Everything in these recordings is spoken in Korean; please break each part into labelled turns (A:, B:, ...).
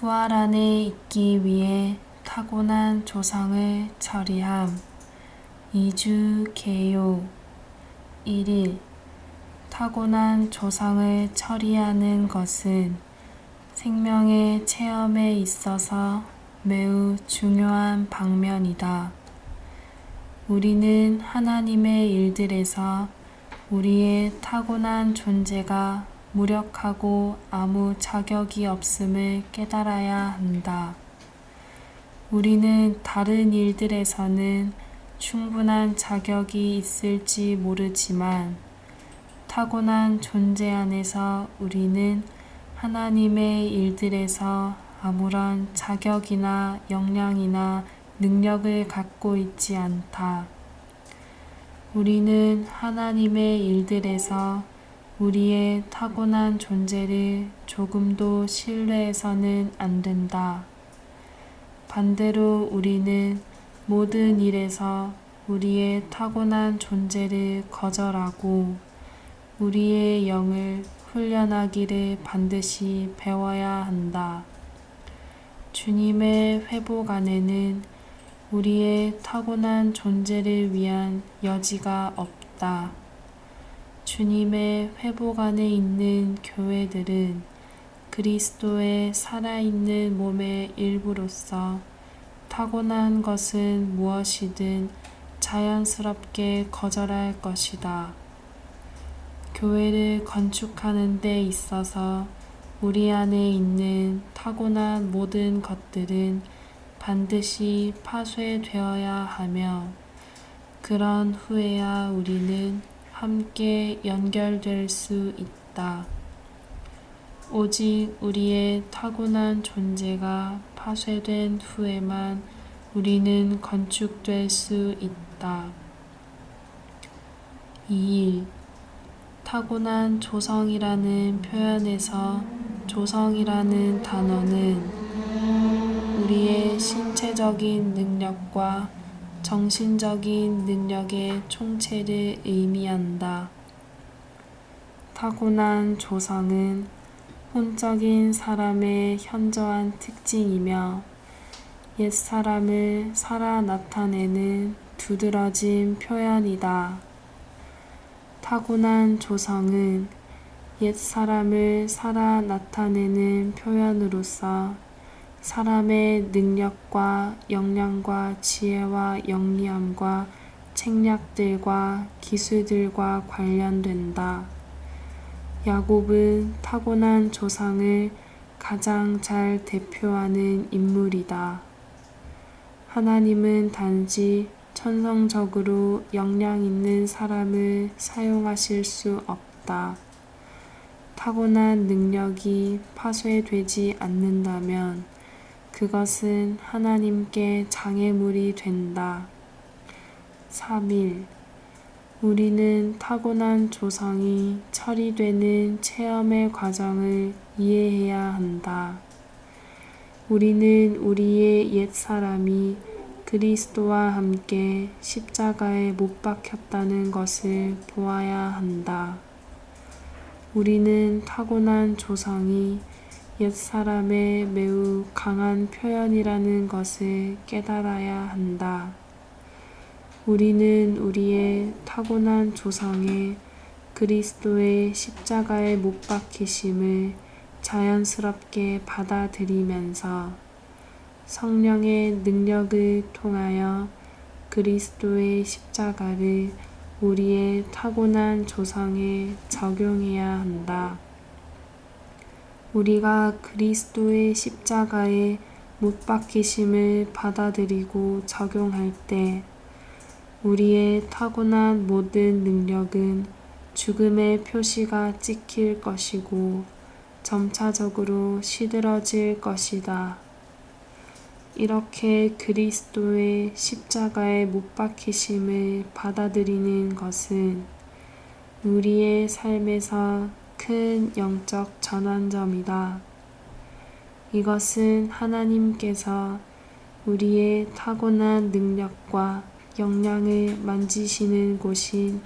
A: 부활 안에 있기 위해 타고난 조성을 처리함. 2주 개요 1일 타고난 조성을 처리하는 것은 생명의 체험에 있어서 매우 중요한 방면이다. 우리는 하나님의 일들에서 우리의 타고난 존재가 무력하고 아무 자격이 없음을 깨달아야 한다. 우리는 다른 일들에서는 충분한 자격이 있을지 모르지만 타고난 존재 안에서 우리는 하나님의 일들에서 아무런 자격이나 역량이나 능력을 갖고 있지 않다. 우리는 하나님의 일들에서 우리의 타고난 존재를 조금도 신뢰해서는 안 된다. 반대로 우리는 모든 일에서 우리의 타고난 존재를 거절하고 우리의 영을 훈련하기를 반드시 배워야 한다. 주님의 회복 안에는 우리의 타고난 존재를 위한 여지가 없다. 주님의 회복 안에 있는 교회들은 그리스도의 살아있는 몸의 일부로서 타고난 것은 무엇이든 자연스럽게 거절할 것이다. 교회를 건축하는 데 있어서 우리 안에 있는 타고난 모든 것들은 반드시 파쇄되어야 하며 그런 후에야 우리는 함께 연결될 수 있다. 오직 우리의 타고난 존재가 파쇄된 후에만 우리는 건축될 수 있다. 2일 타고난 조성이라는 표현에서 조성이라는 단어는 우리의 신체적인 능력과 정신적인 능력의 총체를 의미한다. 타고난 조성은 혼적인 사람의 현저한 특징이며 옛사람을 살아 나타내는 두드러진 표현이다. 타고난 조성은 옛사람을 살아 나타내는 표현으로서 사람의 능력과 역량과 지혜와 영리함과 책략들과 기술들과 관련된다. 야곱은 타고난 조상을 가장 잘 대표하는 인물이다. 하나님은 단지 천성적으로 역량 있는 사람을 사용하실 수 없다. 타고난 능력이 파쇄되지 않는다면 그것은 하나님께 장애물이 된다. 3일 우리는 타고난 조성이 처리되는 체험의 과정을 이해해야 한다. 우리는 우리의 옛사람이 그리스도와 함께 십자가에 못 박혔다는 것을 보아야 한다. 우리는 타고난 조성이 옛사람의 매우 강한 표현이라는 것을 깨달아야 한다. 우리는 우리의 타고난 조성에 그리스도의 십자가에 못 박히심을 자연스럽게 받아들이면서 성령의 능력을 통하여 그리스도의 십자가를 우리의 타고난 조성에 적용해야 한다. 우리가 그리스도의 십자가에 못 박히심을 받아들이고 적용할 때 우리의 타고난 모든 능력은 죽음의 표시가 찍힐 것이고 점차적으로 시들어질 것이다. 이렇게 그리스도의 십자가에 못 박히심을 받아들이는 것은 우리의 삶에서 큰 영적 전환점이다. 이것은 하나님께서 우리의 타고난 능력과 역량을 만지시는 곳인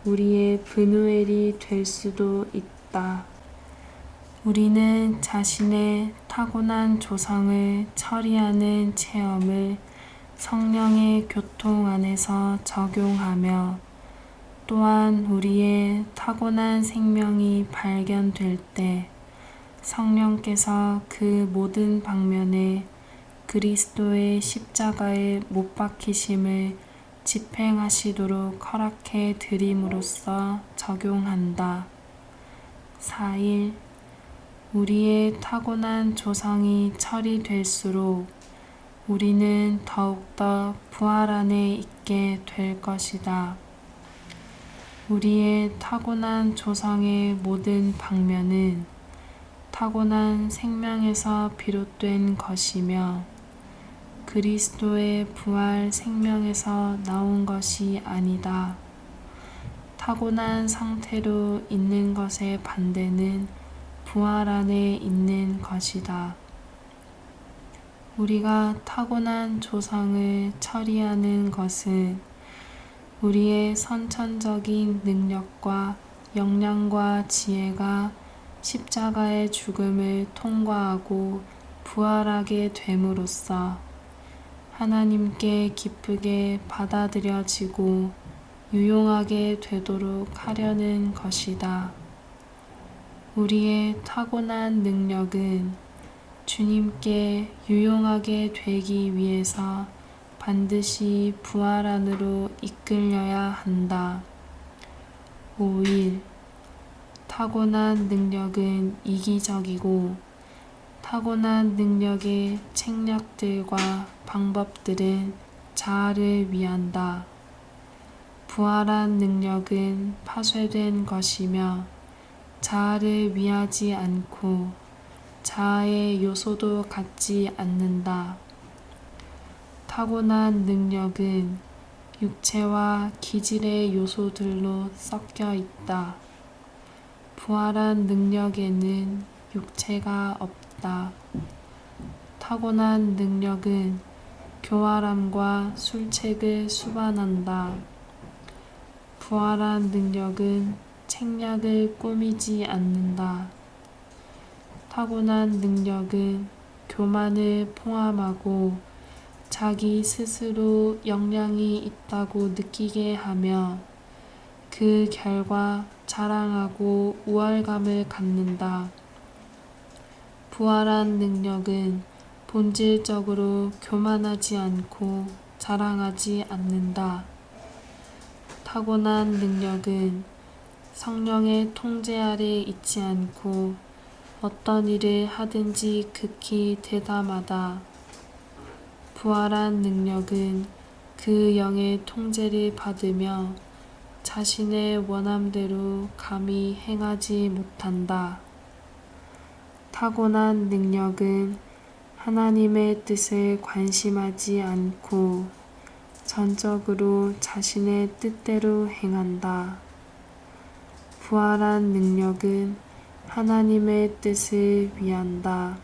A: 우리의 브누엘이 될 수도 있다. 우리는 자신의 타고난 조성을 처리하는 체험을 성령의 교통 안에서 적용하며 또한 우리의 타고난 생명이 발견될 때 성령께서 그 모든 방면에 그리스도의 십자가에 못 박히심을 집행하시도록 허락해 드림으로써 적용한다. 4일 우리의 타고난 조성이 처리될수록 우리는 더욱더 부활 안에 있게 될 것이다. 우리의 타고난 조성의 모든 방면은 타고난 생명에서 비롯된 것이며 그리스도의 부활 생명에서 나온 것이 아니다. 타고난 상태로 있는 것의 반대는 부활 안에 있는 것이다. 우리가 타고난 조성을 처리하는 것은 우리의 선천적인 능력과 역량과 지혜가 십자가의 죽음을 통과하고 부활하게 됨으로써 하나님께 기쁘게 받아들여지고 유용하게 되도록 하려는 것이다. 우리의 타고난 능력은 주님께 유용하게 되기 위해서 반드시 부활 안으로 이끌려야 한다. 5일 타고난 능력은 이기적이고 타고난 능력의 책략들과 방법들은 자아를 위한다. 부활한 능력은 파쇄된 것이며 자아를 위하지 않고 자아의 요소도 갖지 않는다. 타고난 능력은 육체와 기질의 요소들로 섞여 있다. 부활한 능력에는 육체가 없다. 타고난 능력은 교활함과 술책을 수반한다. 부활한 능력은 책략을 꾸미지 않는다. 타고난 능력은 교만을 포함하고 자기 스스로 역량이 있다고 느끼게 하며 그 결과 자랑하고 우월감을 갖는다. 부활한 능력은 본질적으로 교만하지 않고 자랑하지 않는다. 타고난 능력은 성령의 통제 아래 있지 않고 어떤 일을 하든지 극히 대담하다. 부활한 능력은 그 영의 통제를 받으며 자신의 원함대로 감히 행하지 못한다. 타고난 능력은 하나님의 뜻을 관심하지 않고 전적으로 자신의 뜻대로 행한다. 부활한 능력은 하나님의 뜻을 위한다.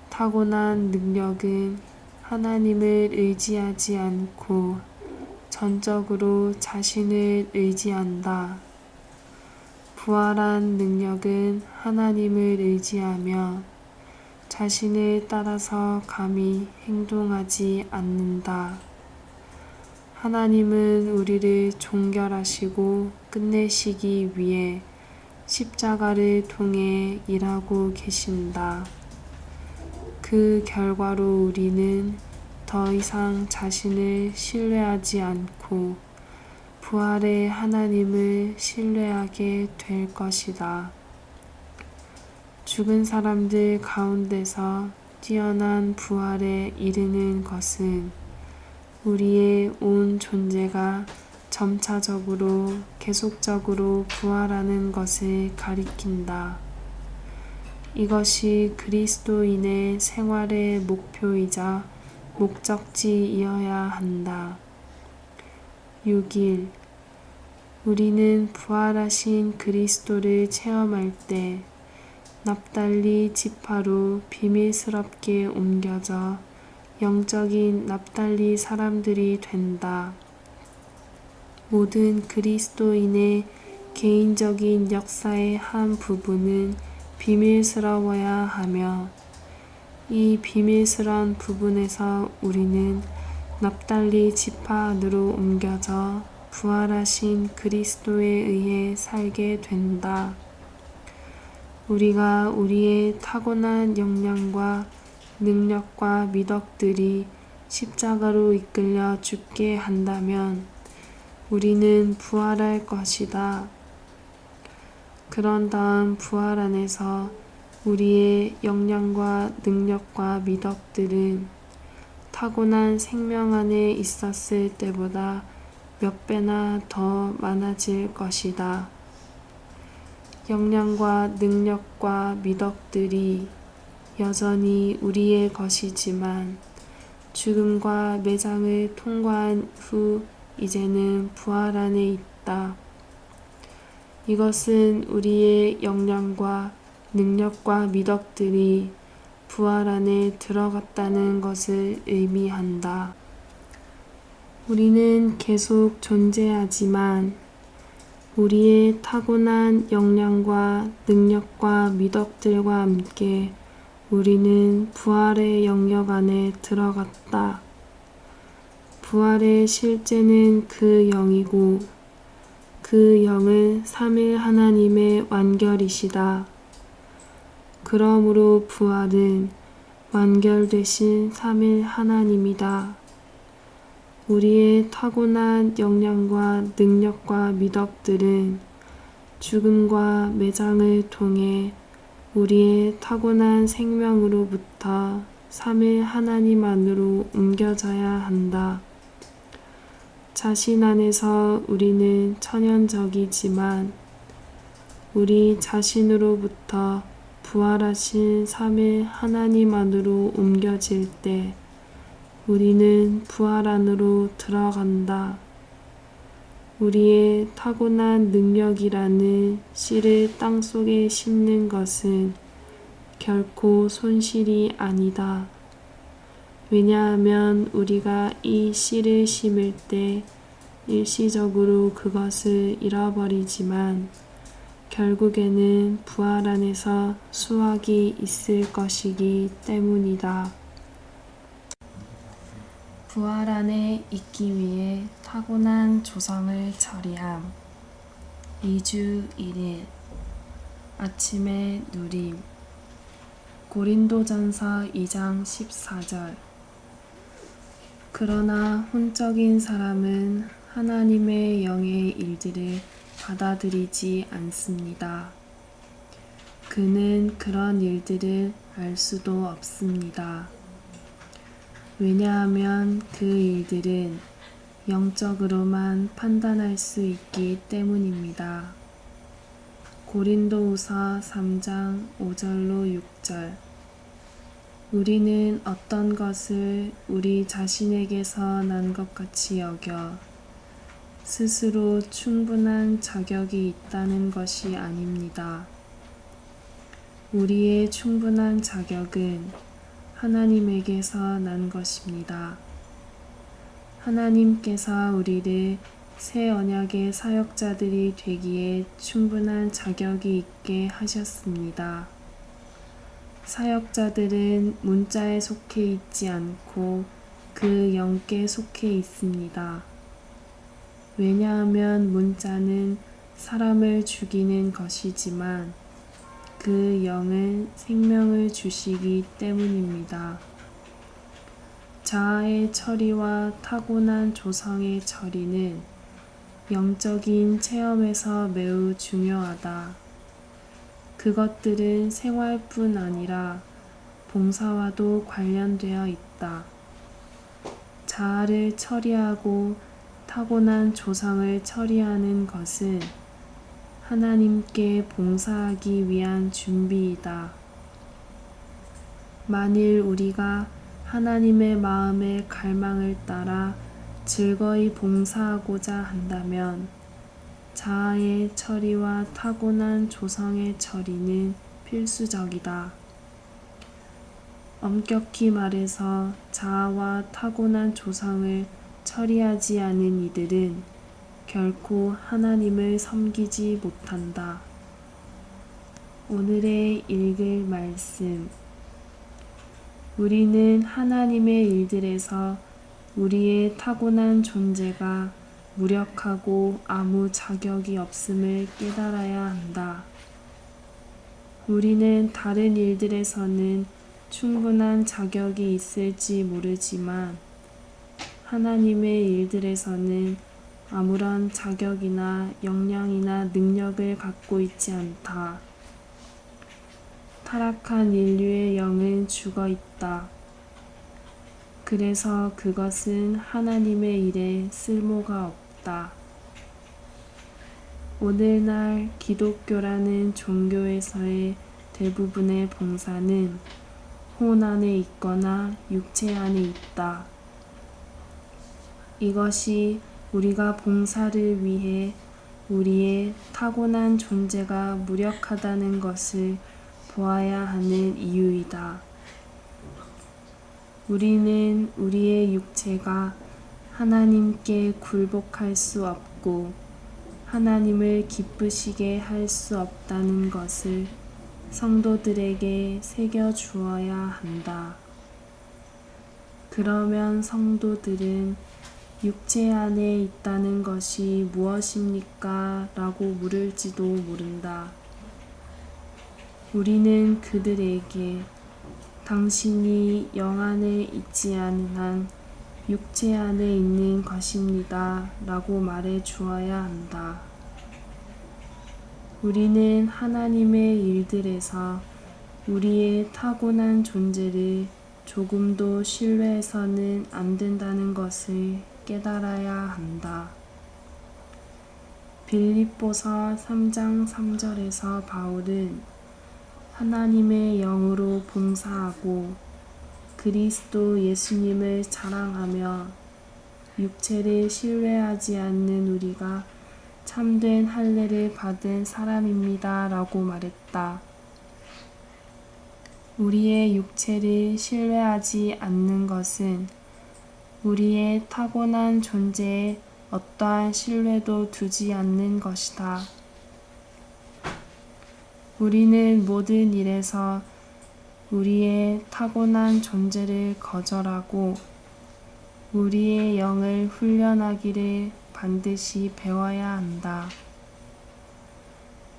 A: 타고난 능력은 하나님을 의지하지 않고 전적으로 자신을 의지한다. 부활한 능력은 하나님을 의지하며 자신을 따라서 감히 행동하지 않는다. 하나님은 우리를 종결하시고 끝내시기 위해 십자가를 통해 일하고 계신다. 그 결과로 우리는 더 이상 자신을 신뢰하지 않고 부활의 하나님을 신뢰하게 될 것이다. 죽은 사람들 가운데서 뛰어난 부활에 이르는 것은 우리의 온 존재가 점차적으로 계속적으로 부활하는 것을 가리킨다. 이것이 그리스도인의 생활의 목표이자 목적지이어야 한다. 6일 우리는 부활하신 그리스도를 체험할 때 납달리 지파로 비밀스럽게 옮겨져 영적인 납달리 사람들이 된다. 모든 그리스도인의 개인적인 역사의 한 부분은 비밀스러워야 하며 이 비밀스러운 부분에서 우리는 납달리 지파 안으로 옮겨져 부활하신 그리스도에 의해 살게 된다. 우리가 우리의 타고난 역량과 능력과 미덕들이 십자가로 이끌려 죽게 한다면 우리는 부활할 것이다. 그런 다음 부활 안에서 우리의 역량과 능력과 미덕들은 타고난 생명 안에 있었을 때보다 몇 배나 더 많아질 것이다. 역량과 능력과 미덕들이 여전히 우리의 것이지만 죽음과 매장을 통과한 후 이제는 부활 안에 있다. 이것은 우리의 역량과 능력과 미덕들이 부활 안에 들어갔다는 것을 의미한다. 우리는 계속 존재하지만 우리의 타고난 역량과 능력과 미덕들과 함께 우리는 부활의 영역 안에 들어갔다. 부활의 실제는 그 영이고 그 영은 삼위 하나님의 완결이시다. 그러므로 부활은 완결되신 삼위 하나님이다. 우리의 타고난 역량과 능력과 미덕들은 죽음과 매장을 통해 우리의 타고난 생명으로부터 삼위 하나님 안으로 옮겨져야 한다. 자신 안에서 우리는 천연적이지만 우리 자신으로부터 부활하신 삼위 하나님 안으로 옮겨질 때 우리는 부활 안으로 들어간다. 우리의 타고난 능력이라는 씨를 땅속에 심는 것은 결코 손실이 아니다. 왜냐하면 우리가 이 씨를 심을 때 일시적으로 그것을 잃어버리지만 결국에는 부활 안에서 수확이 있을 것이기 때문이다. 부활 안에 있기 위해 타고난 조성을 처리함. 2주 1일 아침의 누림. 고린도전서 2장 14절. 그러나 혼적인 사람은 하나님의 영의 일들을 받아들이지 않습니다. 그는 그런 일들을 알 수도 없습니다. 왜냐하면 그 일들은 영적으로만 판단할 수 있기 때문입니다. 고린도후서 3장 5절로 6절. 우리는 어떤 것을 우리 자신에게서 난 것 같이 여겨 스스로 충분한 자격이 있다는 것이 아닙니다. 우리의 충분한 자격은 하나님에게서 난 것입니다. 하나님께서 우리를 새 언약의 사역자들이 되기에 충분한 자격이 있게 하셨습니다. 사역자들은 문자에 속해 있지 않고 그 영께 속해 있습니다. 왜냐하면 문자는 사람을 죽이는 것이지만 그 영은 생명을 주시기 때문입니다. 자아의 처리와 타고난 조성의 처리는 영적인 체험에서 매우 중요하다. 그것들은 생활뿐 아니라 봉사와도 관련되어 있다. 자아를 처리하고 타고난 조성을 처리하는 것은 하나님께 봉사하기 위한 준비이다. 만일 우리가 하나님의 마음의 갈망을 따라 즐거이 봉사하고자 한다면 자아의 처리와 타고난 조성의 처리는 필수적이다. 엄격히 말해서 자아와 타고난 조성을 처리하지 않은 이들은 결코 하나님을 섬기지 못한다. 오늘의 읽을 말씀. 우리는 하나님의 일들에서 우리의 타고난 존재가 무력하고 아무 자격이 없음을 깨달아야 한다. 우리는 다른 일들에서는 충분한 자격이 있을지 모르지만 하나님의 일들에서는 아무런 자격이나 역량이나 능력을 갖고 있지 않다. 타락한 인류의 영은 죽어 있다. 그래서 그것은 하나님의 일에 쓸모가 없다. 오늘날 기독교라는 종교에서의 대부분의 봉사는 혼 안에 있거나 육체 안에 있다. 이것이 우리가 봉사를 위해 우리의 타고난 존재가 무력하다는 것을 보아야 하는 이유이다. 우리는 우리의 육체가 하나님께 굴복할 수 없고 하나님을 기쁘시게 할 수 없다는 것을 성도들에게 새겨 주어야 한다. 그러면 성도들은 육체 안에 있다는 것이 무엇입니까? 라고 물을지도 모른다. 우리는 그들에게 당신이 영 안에 있지 않은 한 육체 안에 있는 것입니다. 라고 말해 주어야 한다. 우리는 하나님의 일들에서 우리의 타고난 존재를 조금도 신뢰해서는 안 된다는 것을 깨달아야 한다. 빌립보서 3장 3절에서 바울은 하나님의 영으로 봉사하고 그리스도 예수님을 자랑하며 육체를 신뢰하지 않는 우리가 참된 할례를 받은 사람입니다. 라고 말했다. 우리의 육체를 신뢰하지 않는 것은 우리의 타고난 존재에 어떠한 신뢰도 두지 않는 것이다. 우리는 모든 일에서 우리의 타고난 존재를 거절하고 우리의 영을 훈련하기를 반드시 배워야 한다.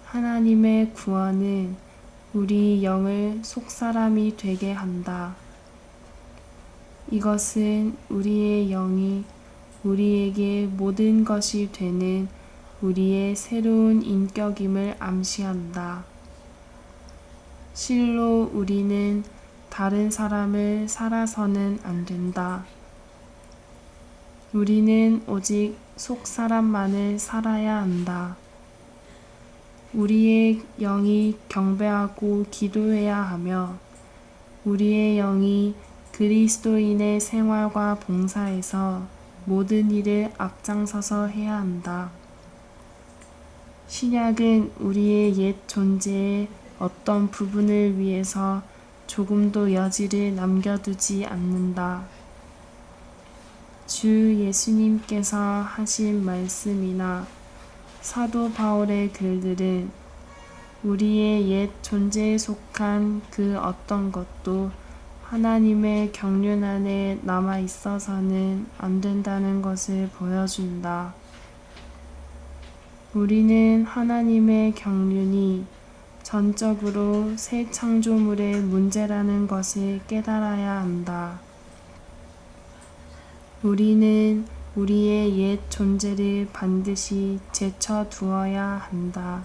A: 하나님의 구원은 우리 영을 속사람이 되게 한다. 이것은 우리의 영이 우리에게 모든 것이 되는 우리의 새로운 인격임을 암시한다. 실로 우리는 다른 사람을 살아서는 안 된다. 우리는 오직 속 사람만을 살아야 한다. 우리의 영이 경배하고 기도해야 하며 우리의 영이 그리스도인의 생활과 봉사에서 모든 일을 앞장서서 해야 한다. 신약은 우리의 옛 존재의 어떤 부분을 위해서 조금도 여지를 남겨두지 않는다. 주 예수님께서 하신 말씀이나 사도 바울의 글들은 우리의 옛 존재에 속한 그 어떤 것도 하나님의 경륜 안에 남아 있어서는 안 된다는 것을 보여준다. 우리는 하나님의 경륜이 전적으로 새 창조물의 문제라는 것을 깨달아야 한다. 우리는 우리의 옛 존재를 반드시 제쳐두어야 한다.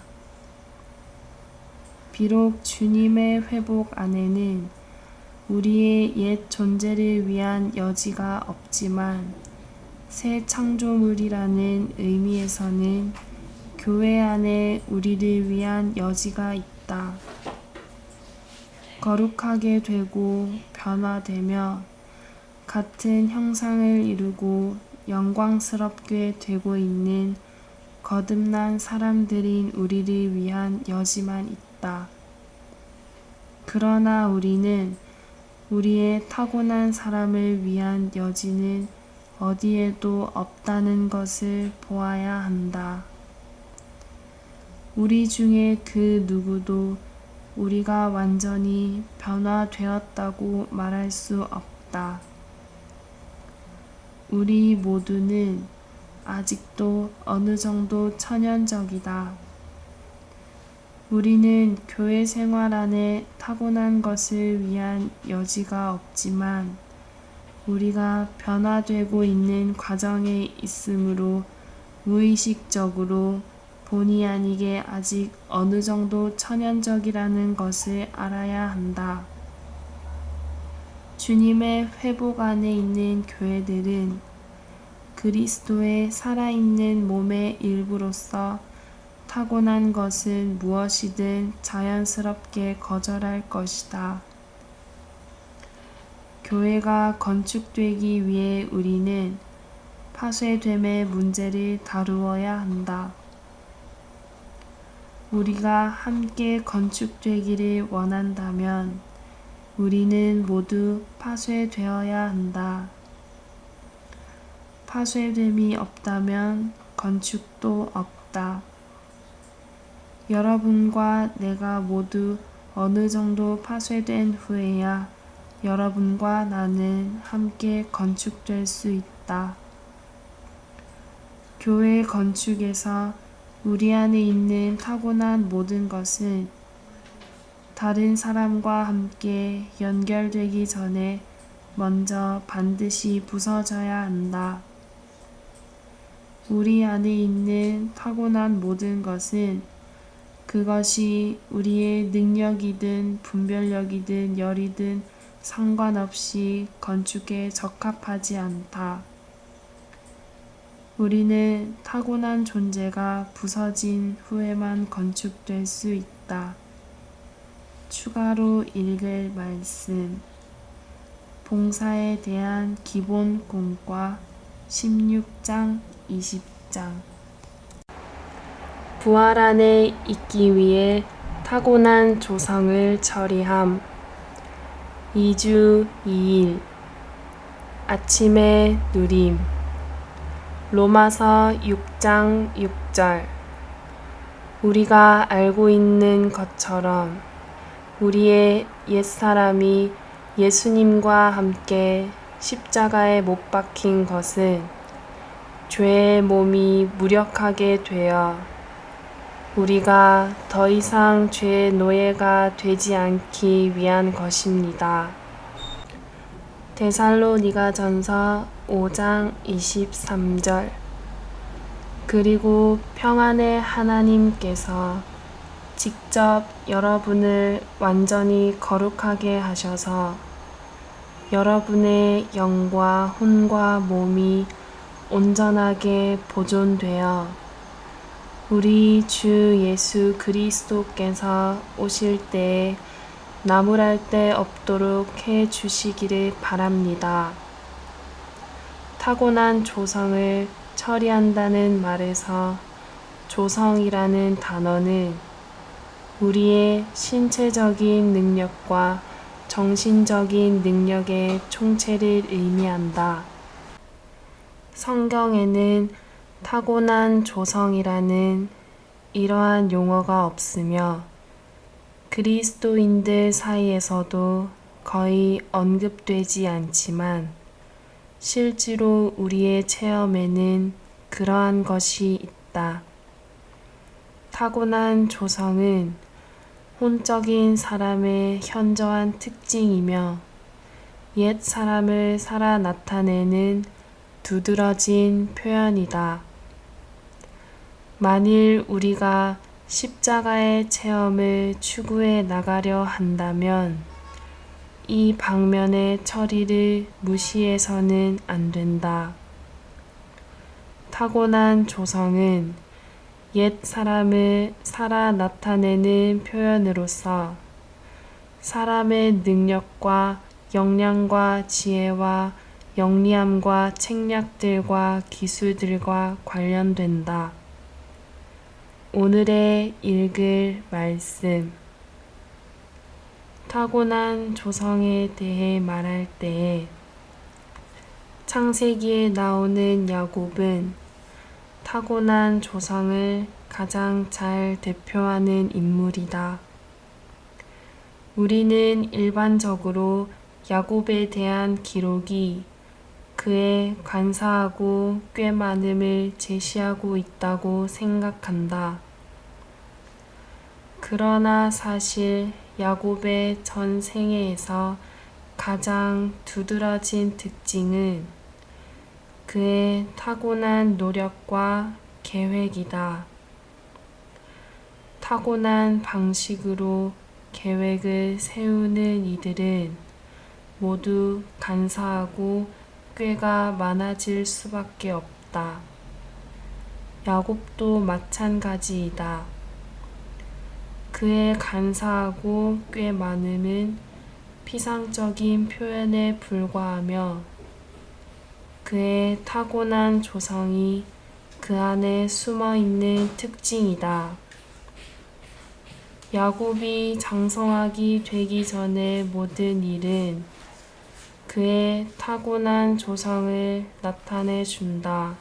A: 비록 주님의 회복 안에는 우리의 옛 존재를 위한 여지가 없지만 새 창조물이라는 의미에서는 교회 안에 우리를 위한 여지가 있다. 거룩하게 되고 변화되며 같은 형상을 이루고 영광스럽게 되고 있는 거듭난 사람들인 우리를 위한 여지만 있다. 그러나 우리는 우리의 타고난 사람을 위한 여지는 어디에도 없다는 것을 보아야 한다. 우리 중에 그 누구도 우리가 완전히 변화되었다고 말할 수 없다. 우리 모두는 아직도 어느 정도 천연적이다. 우리는 교회 생활 안에 타고난 것을 위한 여지가 없지만 우리가 변화되고 있는 과정에 있으므로 무의식적으로 본의 아니게 아직 어느 정도 천연적이라는 것을 알아야 한다. 주님의 회복 안에 있는 교회들은 그리스도의 살아있는 몸의 일부로서 타고난 것은 무엇이든 자연스럽게 거절할 것이다. 교회가 건축되기 위해 우리는 파쇄됨의 문제를 다루어야 한다. 우리가 함께 건축되기를 원한다면 우리는 모두 파쇄되어야 한다. 파쇄됨이 없다면 건축도 없다. 여러분과 내가 모두 어느 정도 파쇄된 후에야 여러분과 나는 함께 건축될 수 있다. 교회 건축에서 우리 안에 있는 타고난 모든 것은 다른 사람과 함께 연결되기 전에 먼저 반드시 부서져야 한다. 우리 안에 있는 타고난 모든 것은 그것이 우리의 능력이든 분별력이든 열이든 상관없이 건축에 적합하지 않다. 우리는 타고난 존재가 부서진 후에만 건축될 수 있다. 추가로 읽을 말씀 봉사에 대한 기본 공과 16장 20장 부활 안에 있기 위해 타고난 조성을 처리함. 2주 2일 아침의 누림 로마서 6장 6절 우리가 알고 있는 것처럼 우리의 옛사람이 예수님과 함께 십자가에 못 박힌 것은 죄의 몸이 무력하게 되어 우리가 더 이상 죄의 노예가 되지 않기 위한 것입니다. 데살로니가전서 5장 23절 그리고 평안의 하나님께서 직접 여러분을 완전히 거룩하게 하셔서 여러분의 영과 혼과 몸이 온전하게 보존되어 우리 주 예수 그리스도께서 오실 때에 나무랄 데 없도록 해 주시기를 바랍니다. 타고난 조성을 처리한다는 말에서 조성이라는 단어는 우리의 신체적인 능력과 정신적인 능력의 총체를 의미한다. 성경에는 타고난 조성이라는 이러한 용어가 없으며 그리스도인들 사이에서도 거의 언급되지 않지만 실제로 우리의 체험에는 그러한 것이 있다. 타고난 조성은 혼적인 사람의 현저한 특징이며 옛 사람을 살아 나타내는 두드러진 표현이다. 만일 우리가 십자가의 체험을 추구해 나가려 한다면 이 방면의 처리를 무시해서는 안 된다. 타고난 조성은 옛 사람을 살아 나타내는 표현으로서 사람의 능력과 역량과 지혜와 영리함과 책략들과 기술들과 관련된다. 오늘의 읽을 말씀 타고난 조성에 대해 말할 때에 창세기에 나오는 야곱은 타고난 조성을 가장 잘 대표하는 인물이다. 우리는 일반적으로 야곱에 대한 기록이 그의 간사하고 꽤 많음을 제시하고 있다고 생각한다. 그러나 사실 야곱의 전 생애에서 가장 두드러진 특징은 그의 타고난 노력과 계획이다. 타고난 방식으로 계획을 세우는 이들은 모두 간사하고 꾀가 많아질 수밖에 없다. 야곱도 마찬가지이다. 그의 간사하고 꽤 많음은 피상적인 표현에 불과하며 그의 타고난 조성이 그 안에 숨어있는 특징이다. 야곱이 장성하기 되기 전의 모든 일은 그의 타고난 조성을 나타내 준다.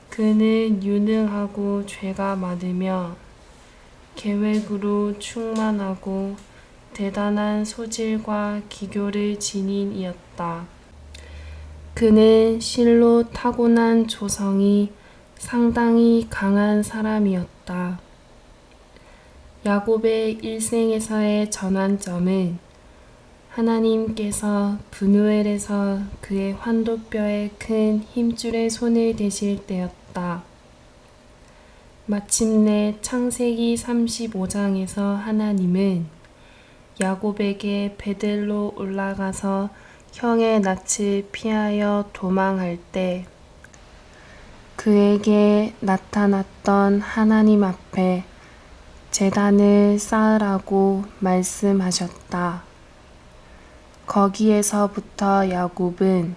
A: 그는 유능하고 죄가 많으며 계획으로 충만하고 대단한 소질과 기교를 지닌이었다. 그는 실로 타고난 조성이 상당히 강한 사람이었다. 야곱의 일생에서의 전환점은 하나님께서 브누엘에서 그의 환도뼈에 큰 힘줄의 손을 대실 때였다. 마침내 창세기 35장에서 하나님은 야곱에게 베델로 올라가서 형의 낯을 피하여 도망할 때 그에게 나타났던 하나님 앞에 제단을 쌓으라고 말씀하셨다. 거기에서부터 야곱은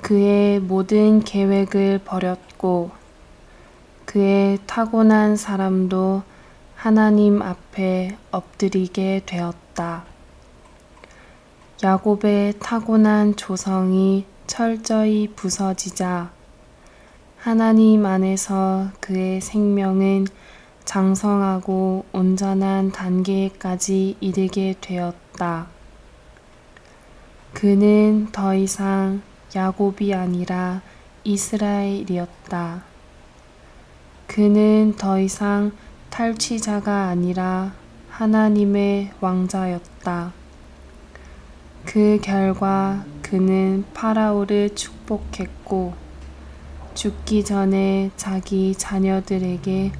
A: 그의 모든 계획을 버렸고 그의 타고난 사람도 하나님 앞에 엎드리게 되었다. 야곱의 타고난 조성이 철저히 부서지자 하나님 안에서 그의 생명은 장성하고 온전한 단계까지 이르게 되었다. 그는 더 이상 야곱이 아니라 이스라엘이었다. 그는 더 이상 탈취자가 아니라 하나님의 왕자였다. 그 결과 그는 파라오를 축복했고 죽기 전에 자기 자녀들에게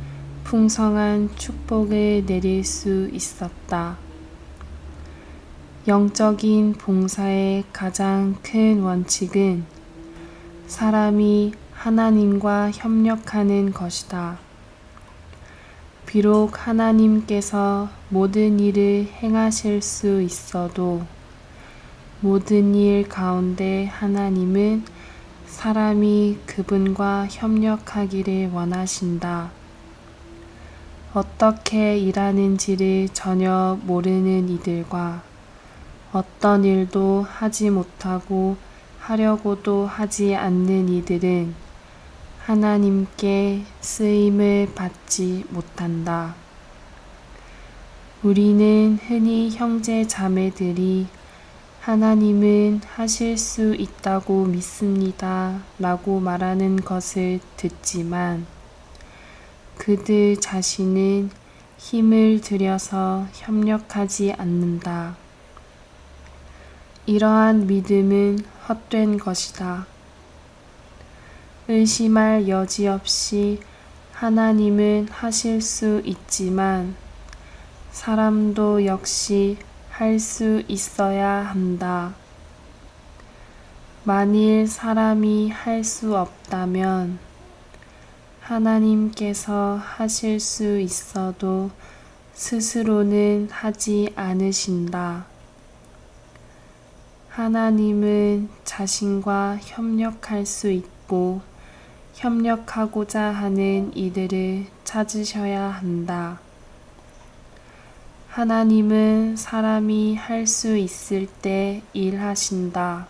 A: 풍성한 축복을 내릴 수 있었다. 영적인 봉사의 가장 큰 원칙은 사람이 하나님과 협력하는 것이다. 비록 하나님께서 모든 일을 행하실 수 있어도 모든 일 가운데 하나님은 사람이 그분과 협력하기를 원하신다. 어떻게 일하는지를 전혀 모르는 이들과 어떤 일도 하지 못하고 하려고도 하지 않는 이들은 하나님께 쓰임을 받지 못한다. 우리는 흔히 형제 자매들이 하나님은 하실 수 있다고 믿습니다 라고 말하는 것을 듣지만 그들 자신은 힘을 들여서 협력하지 않는다. 이러한 믿음은 헛된 것이다. 의심할 여지 없이 하나님은 하실 수 있지만 사람도 역시 할 수 있어야 한다. 만일 사람이 할 수 없다면 하나님께서 하실 수 있어도 스스로는 하지 않으신다. 하나님은 자신과 협력할 수 있고 협력하고자 하는 이들을 찾으셔야 한다. 하나님은 사람이 할 수 있을 때 일하신다.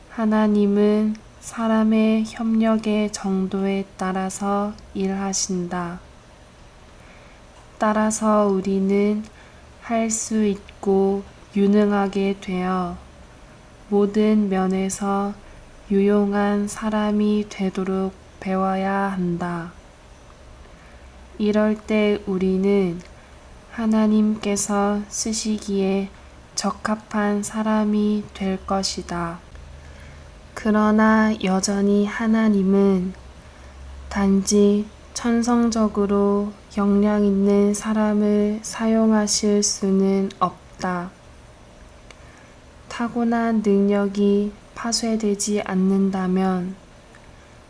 A: 하나님은 사람의 협력의 정도에 따라서 일하신다. 따라서 우리는 할 수 있고 유능하게 되어 모든 면에서 유용한 사람이 되도록 배워야 한다. 이럴 때 우리는 하나님께서 쓰시기에 적합한 사람이 될 것이다. 그러나 여전히 하나님은 단지 천성적으로 역량 있는 사람을 사용하실 수는 없다. 타고난 능력이 파쇄되지 않는다면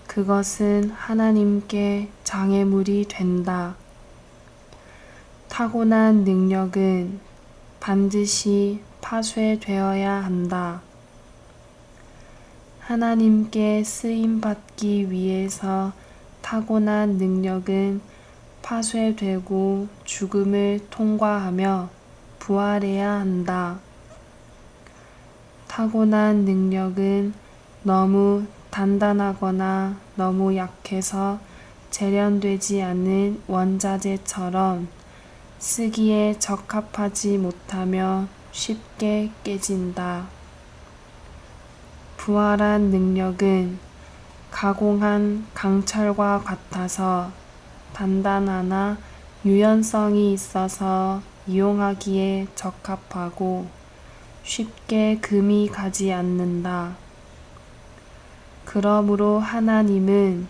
A: 그것은 하나님께 장애물이 된다. 타고난 능력은 반드시 파쇄되어야 한다. 하나님께 쓰임받기 위해서 타고난 능력은 파쇄되고 죽음을 통과하며 부활해야 한다. 타고난 능력은 너무 단단하거나 너무 약해서 재련되지 않는 원자재처럼 쓰기에 적합하지 못하며 쉽게 깨진다. 부활한 능력은 가공한 강철과 같아서 단단하나 유연성이 있어서 이용하기에 적합하고 쉽게 금이 가지 않는다. 그러므로 하나님은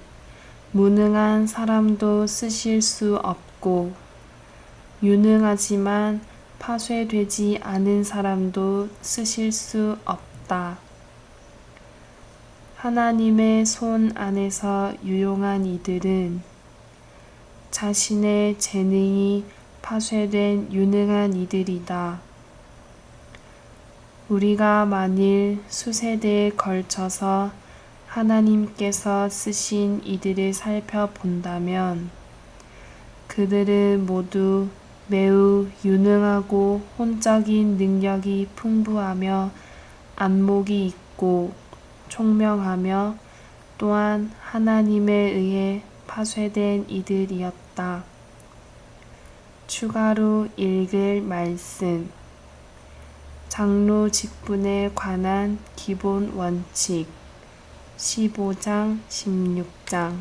A: 무능한 사람도 쓰실 수 없고 유능하지만 파쇄되지 않은 사람도 쓰실 수 없다. 하나님의 손 안에서 유용한 이들은 자신의 재능이 파쇄된 유능한 이들이다. 우리가 만일 수세대에 걸쳐서 하나님께서 쓰신 이들을 살펴본다면 그들은 모두 매우 유능하고 혼적인 능력이 풍부하며 안목이 있고 총명하며 또한 하나님에 의해 파쇄된 이들이었다. 추가로 읽을 말씀. 장로 직분에 관한 기본 원칙 15장, 16장.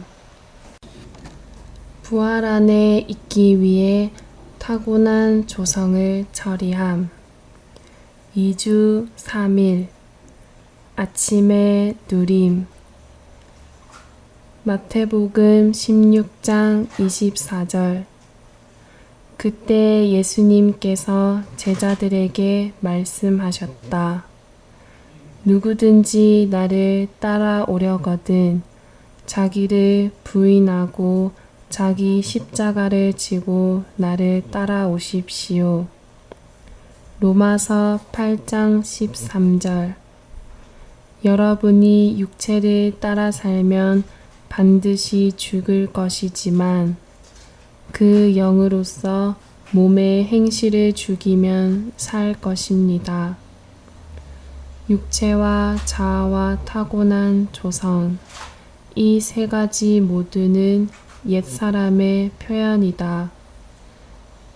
A: 부활 안에 있기 위해 타고난 조성을 처리함. 2주 3일 아침의 누림. 마태복음 16장 24절. 그때 예수님께서 제자들에게 말씀하셨다. 누구든지 나를 따라오려거든 자기를 부인하고 자기 십자가를 지고 나를 따라오십시오. 로마서 8장 13절. 여러분이 육체를 따라 살면 반드시 죽을 것이지만 그 영으로서 몸의 행실을 죽이면 살 것입니다. 육체와 자아와 타고난 조성, 이 세 가지 모두는 옛사람의 표현이다.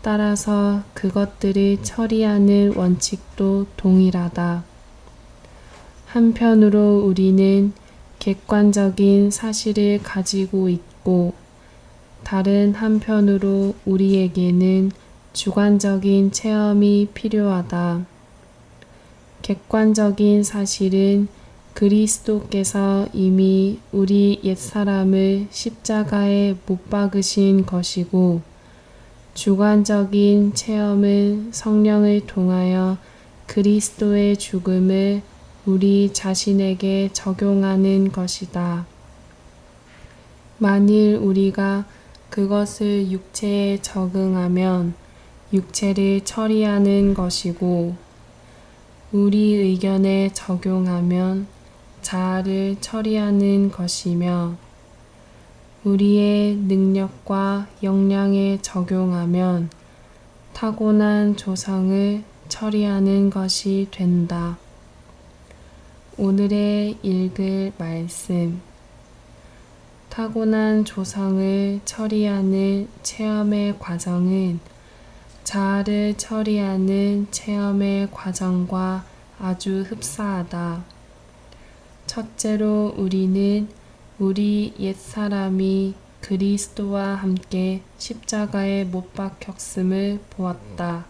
A: 따라서 그것들을 처리하는 원칙도 동일하다. 한편으로 우리는 객관적인 사실을 가지고 있고 다른 한편으로 우리에게는 주관적인 체험이 필요하다. 객관적인 사실은 그리스도께서 이미 우리 옛사람을 십자가에 못 박으신 것이고 주관적인 체험은 성령을 통하여 그리스도의 죽음을 우리 자신에게 적용하는 것이다. 만일 우리가 그것을 육체에 적응하면 육체를 처리하는 것이고 우리 의견에 적용하면 자아를 처리하는 것이며 우리의 능력과 역량에 적용하면 타고난 조성을 처리하는 것이 된다. 오늘의 읽을 말씀. 타고난 조성을 처리하는 체험의 과정은 자아를 처리하는 체험의 과정과 아주 흡사하다. 첫째로 우리는 우리 옛사람이 그리스도와 함께 십자가에 못 박혔음을 보았다.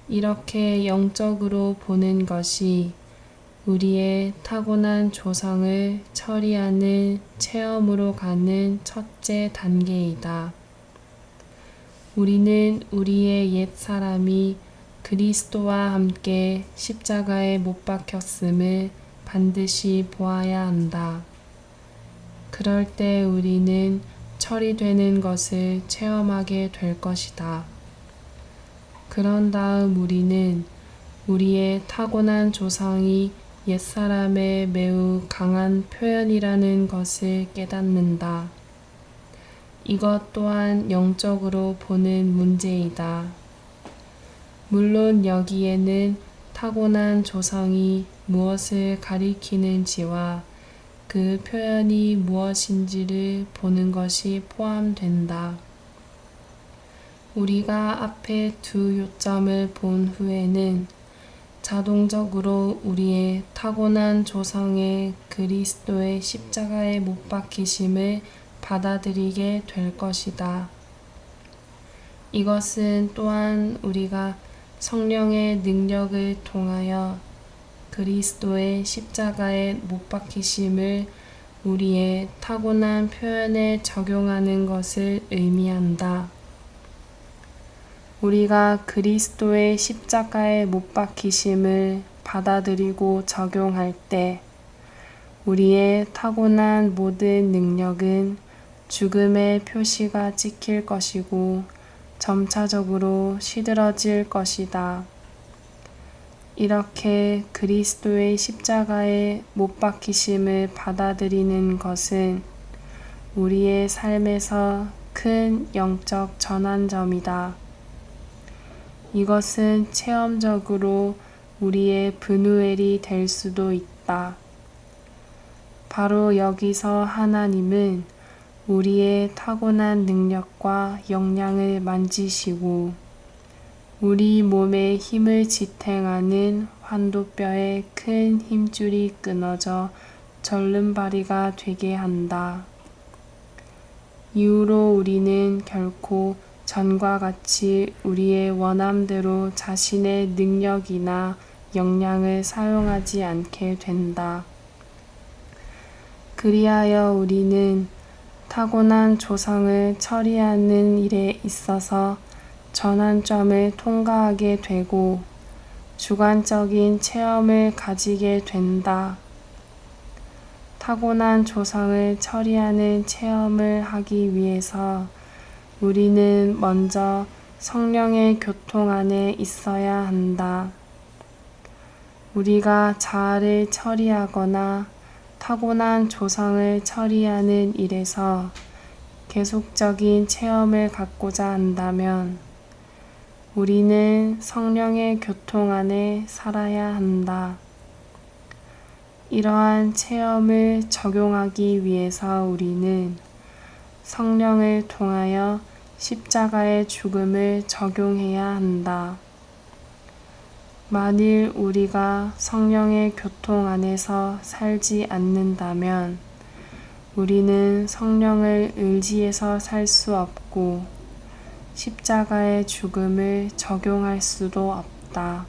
A: 이렇게 영적으로 보는 것이 우리의 타고난 조상을 처리하는 체험으로 가는 첫째 단계이다. 우리는 우리의 옛사람이 그리스도와 함께 십자가에 못 박혔음을 반드시 보아야 한다. 그럴 때 우리는 처리되는 것을 체험하게 될 것이다. 그런 다음 우리는 우리의 타고난 조상이 옛사람의 매우 강한 표현이라는 것을 깨닫는다. 이것 또한 영적으로 보는 문제이다. 물론 여기에는 타고난 조상이 무엇을 가리키는지와 그 표현이 무엇인지를 보는 것이 포함된다. 우리가 앞에 두 요점을 본 후에는 자동적으로 우리의 타고난 조상의 그리스도의 십자가에 못 박히심을 받아들이게 될 것이다. 이것은 또한 우리가 성령의 능력을 통하여 그리스도의 십자가에 못 박히심을 우리의 타고난 표현에 적용하는 것을 의미한다. 우리가 그리스도의 십자가에 못 박히심을 받아들이고 적용할 때 우리의 타고난 모든 능력은 죽음의 표시가 찍힐 것이고 점차적으로 시들어질 것이다. 이렇게 그리스도의 십자가에 못 박히심을 받아들이는 것은 우리의 삶에서 큰 영적 전환점이다. 이것은 체험적으로 우리의 브누엘이 될 수도 있다. 바로 여기서 하나님은 우리의 타고난 능력과 역량을 만지시고 우리 몸에 힘을 지탱하는 환도뼈의 큰 힘줄이 끊어져 절름발이가 되게 한다. 이후로 우리는 결코 전과 같이 우리의 원함대로 자신의 능력이나 역량을 사용하지 않게 된다. 그리하여 우리는 타고난 조상을 처리하는 일에 있어서 전환점을 통과하게 되고 주관적인 체험을 가지게 된다. 타고난 조상을 처리하는 체험을 하기 위해서 우리는 먼저 성령의 교통 안에 있어야 한다. 우리가 자아를 처리하거나 타고난 조상을 처리하는 일에서 계속적인 체험을 갖고자 한다면 우리는 성령의 교통 안에 살아야 한다. 이러한 체험을 적용하기 위해서 우리는 성령을 통하여 십자가의 죽음을 적용해야 한다. 만일 우리가 성령의 교통 안에서 살지 않는다면 우리는 성령을 의지해서 살 수 없고 십자가의 죽음을 적용할 수도 없다.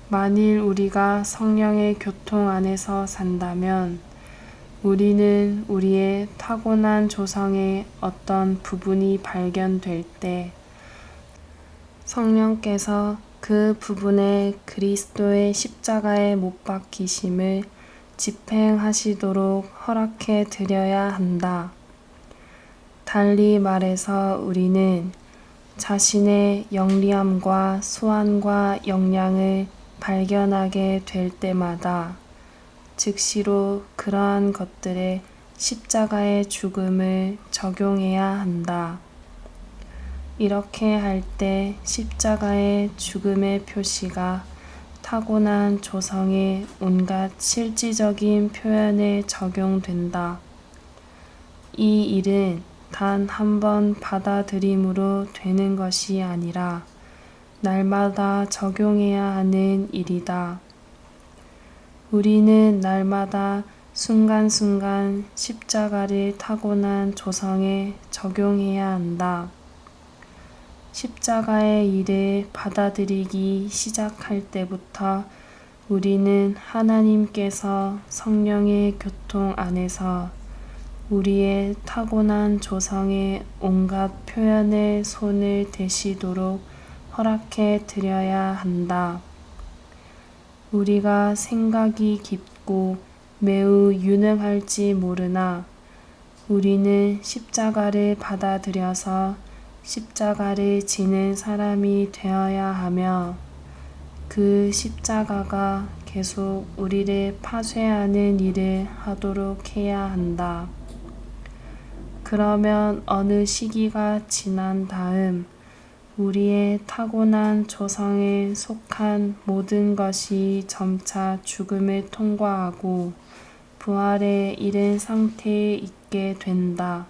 A: 만일 우리가 성령의 교통 안에서 산다면 우리는 우리의 타고난 조상의 어떤 부분이 발견될 때 성령께서 그 부분에 그리스도의 십자가에 못 박히심을 집행하시도록 허락해 드려야 한다. 달리 말해서 우리는 자신의 영리함과 수완과 역량을 발견하게 될 때마다 즉시로 그러한 것들에 십자가의 죽음을 적용해야 한다. 이렇게 할 때 십자가의 죽음의 표시가 타고난 조상의 온갖 실질적인 표현에 적용된다. 이 일은 단 한 번 받아들임으로 되는 것이 아니라 날마다 적용해야 하는 일이다. 우리는 날마다 순간순간 십자가를 타고난 조성에 적용해야 한다. 십자가의 일을 받아들이기 시작할 때부터 우리는 하나님께서 성령의 교통 안에서 우리의 타고난 조성의 온갖 표현에 손을 대시도록 허락해 드려야 한다. 우리가 생각이 깊고 매우 유능할지 모르나 우리는 십자가를 받아들여서 십자가를 지는 사람이 되어야 하며 그 십자가가 계속 우리를 파쇄하는 일을 하도록 해야 한다. 그러면 어느 시기가 지난 다음 우리의 타고난 조성에 속한 모든 것이 점차 죽음을 통과하고 부활에 이른 상태에 있게 된다.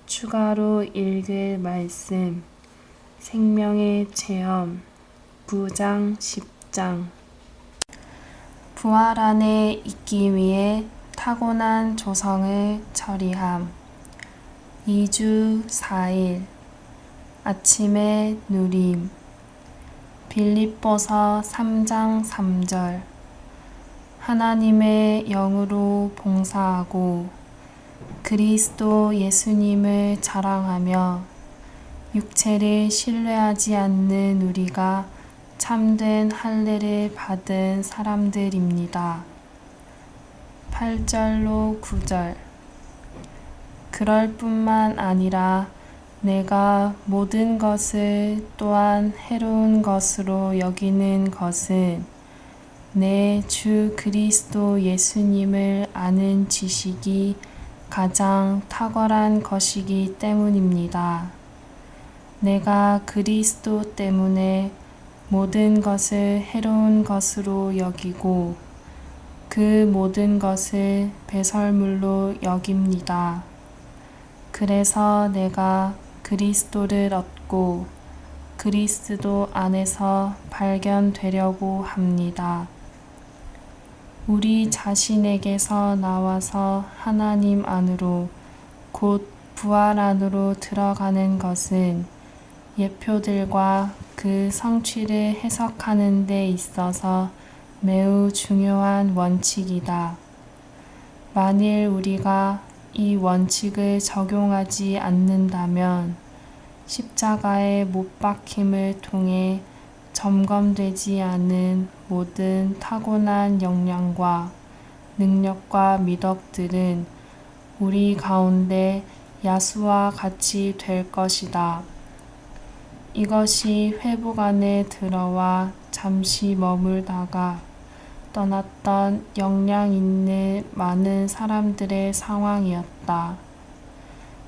A: 추가로 읽을 말씀 생명의 체험 9장 10장 부활 안에 있기 위해 타고난 조성을 처리함 2주 4일 아침의 누림 빌립보서 3장 3절 하나님의 영으로 봉사하고 그리스도 예수님을 자랑하며 육체를 신뢰하지 않는 우리가 참된 할례를 받은 사람들입니다. 8절로 9절 그럴 뿐만 아니라 내가 모든 것을 또한 해로운 것으로 여기는 것은 내 주 그리스도 예수님을 아는 지식이 가장 탁월한 것이기 때문입니다. 내가 그리스도 때문에 모든 것을 해로운 것으로 여기고 그 모든 것을 배설물로 여깁니다. 그래서 내가 그리스도를 얻고 그리스도 안에서 발견되려고 합니다. 우리 자신에게서 나와서 하나님 안으로 곧 부활 안으로 들어가는 것은 예표들과 그 성취를 해석하는 데 있어서 매우 중요한 원칙이다. 만일 우리가 이 원칙을 적용하지 않는다면 십자가에 못 박힘을 통해 점검되지 않은 모든 타고난 역량과 능력과 미덕들은 우리 가운데 야수와 같이 될 것이다. 이것이 회복 안에 들어와 잠시 머물다가 떠났던 역량 있는 많은 사람들의 상황이었다.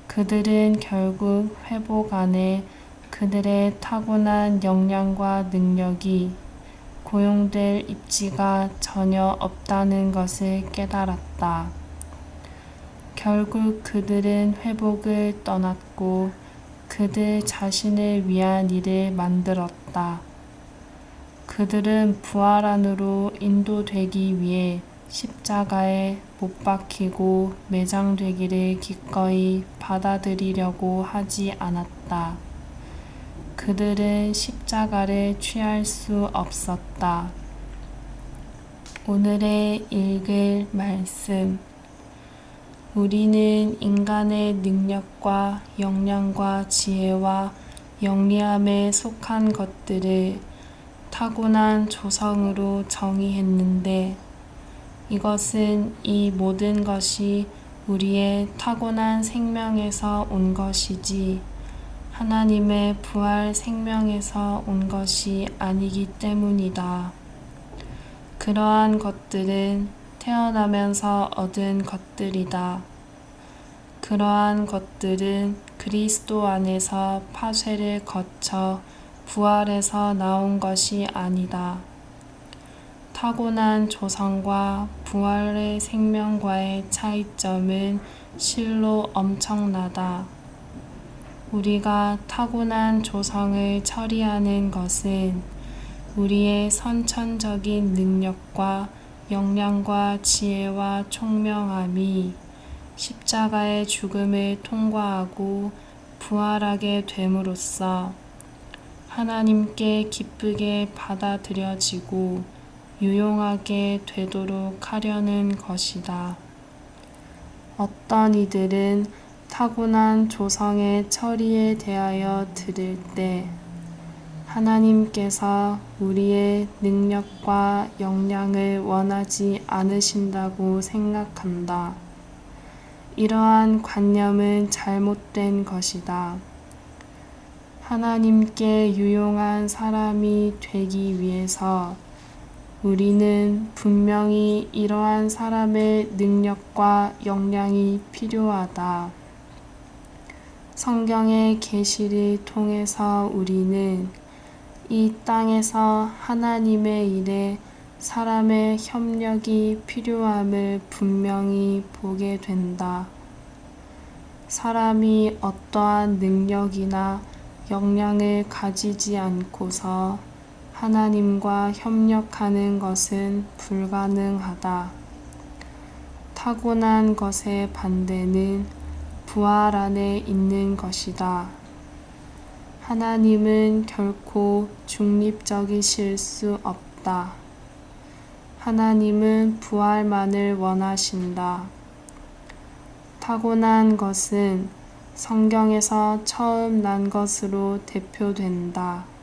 A: 그들은 결국 회복 안에 그들의 타고난 역량과 능력이 고용될 입지가 전혀 없다는 것을 깨달았다. 결국 그들은 회복을 떠났고 그들 자신을 위한 일을 만들었다. 그들은 부활 안으로 인도되기 위해 십자가에 못 박히고 매장되기를 기꺼이 받아들이려고 하지 않았다. 그들은 십자가를 취할 수 없었다. 오늘의 읽을 말씀 우리는 인간의 능력과 역량과 지혜와 영리함에 속한 것들을 타고난 조성으로 정의했는데 이것은 이 모든 것이 우리의 타고난 생명에서 온 것이지 하나님의 부활 생명에서 온 것이 아니기 때문이다. 그러한 것들은 태어나면서 얻은 것들이다. 그러한 것들은 그리스도 안에서 파쇄를 거쳐 부활해서 나온 것이 아니다. 타고난 조상과 부활의 생명과의 차이점은 실로 엄청나다. 우리가 타고난 조상을 처리하는 것은 우리의 선천적인 능력과 역량과 지혜와 총명함이 십자가의 죽음을 통과하고 부활하게 됨으로써 하나님께 기쁘게 받아들여지고 유용하게 되도록 하려는 것이다. 어떤 이들은 타고난 조상의 처리에 대하여 들을 때 하나님께서 우리의 능력과 역량을 원하지 않으신다고 생각한다. 이러한 관념은 잘못된 것이다. 하나님께 유용한 사람이 되기 위해서 우리는 분명히 이러한 사람의 능력과 역량이 필요하다. 성경의 계시를 통해서 우리는 이 땅에서 하나님의 일에 사람의 협력이 필요함을 분명히 보게 된다. 사람이 어떠한 능력이나 역량을 가지지 않고서 하나님과 협력하는 것은 불가능하다. 타고난 것의 반대는 부활 안에 있는 것이다. 하나님은 결코 중립적이실 수 없다. 하나님은 부활만을 원하신다. 타고난 것은 성경에서 처음 난 것으로 대표된다.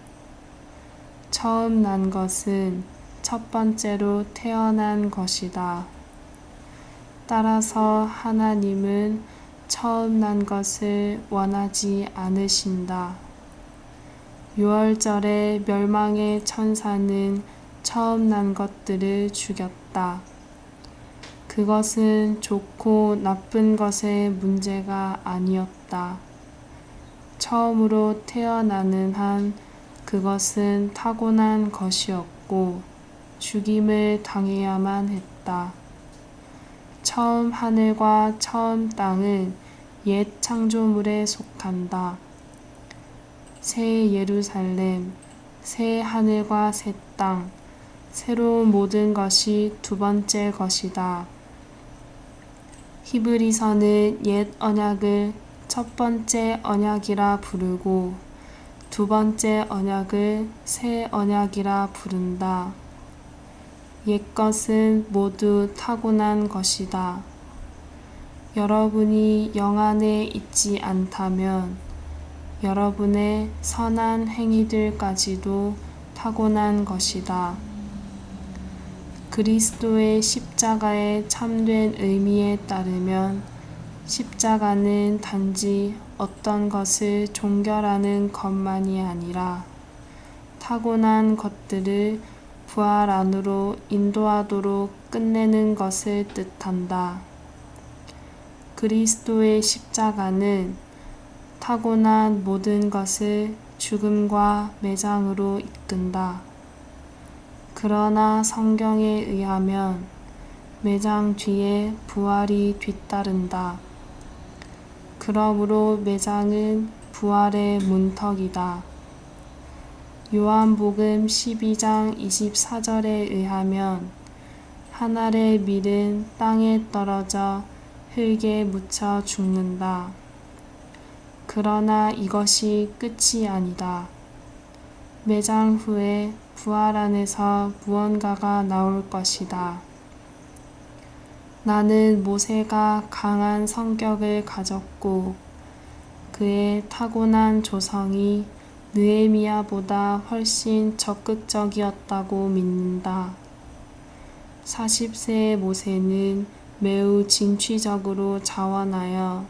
A: 처음 난 것은 첫 번째로 태어난 것이다. 따라서 하나님은 처음 난 것을 원하지 않으신다. 유월절에 멸망의 천사는 처음 난 것들을 죽였다. 그것은 좋고 나쁜 것의 문제가 아니었다. 처음으로 태어나는 한 그것은 타고난 것이었고 죽임을 당해야만 했다. 처음 하늘과 처음 땅은 옛 창조물에 속한다. 새 예루살렘, 새 하늘과 새 땅, 새로운 모든 것이 두 번째 것이다. 히브리서는 옛 언약을 첫 번째 언약이라 부르고 두 번째 언약을 새 언약이라 부른다. 옛것은 모두 타고난 것이다. 여러분이 영 안에 있지 않다면 여러분의 선한 행위들까지도 타고난 것이다. 그리스도의 십자가의 참된 의미에 따르면 십자가는 단지 어떤 것을 종결하는 것만이 아니라 타고난 것들을 부활 안으로 인도하도록 끝내는 것을 뜻한다. 그리스도의 십자가는 타고난 모든 것을 죽음과 매장으로 이끈다. 그러나 성경에 의하면 매장 뒤에 부활이 뒤따른다. 그러므로 매장은 부활의 문턱이다. 요한복음 12장 24절에 의하면 한 알의 밀은 땅에 떨어져 흙에 묻혀 죽는다. 그러나 이것이 끝이 아니다. 매장 후에 부활 안에서 무언가가 나올 것이다. 나는 모세가 강한 성격을 가졌고 그의 타고난 조상이 느헤미야보다 훨씬 적극적이었다고 믿는다. 40세의 모세는 매우 진취적으로 자원하여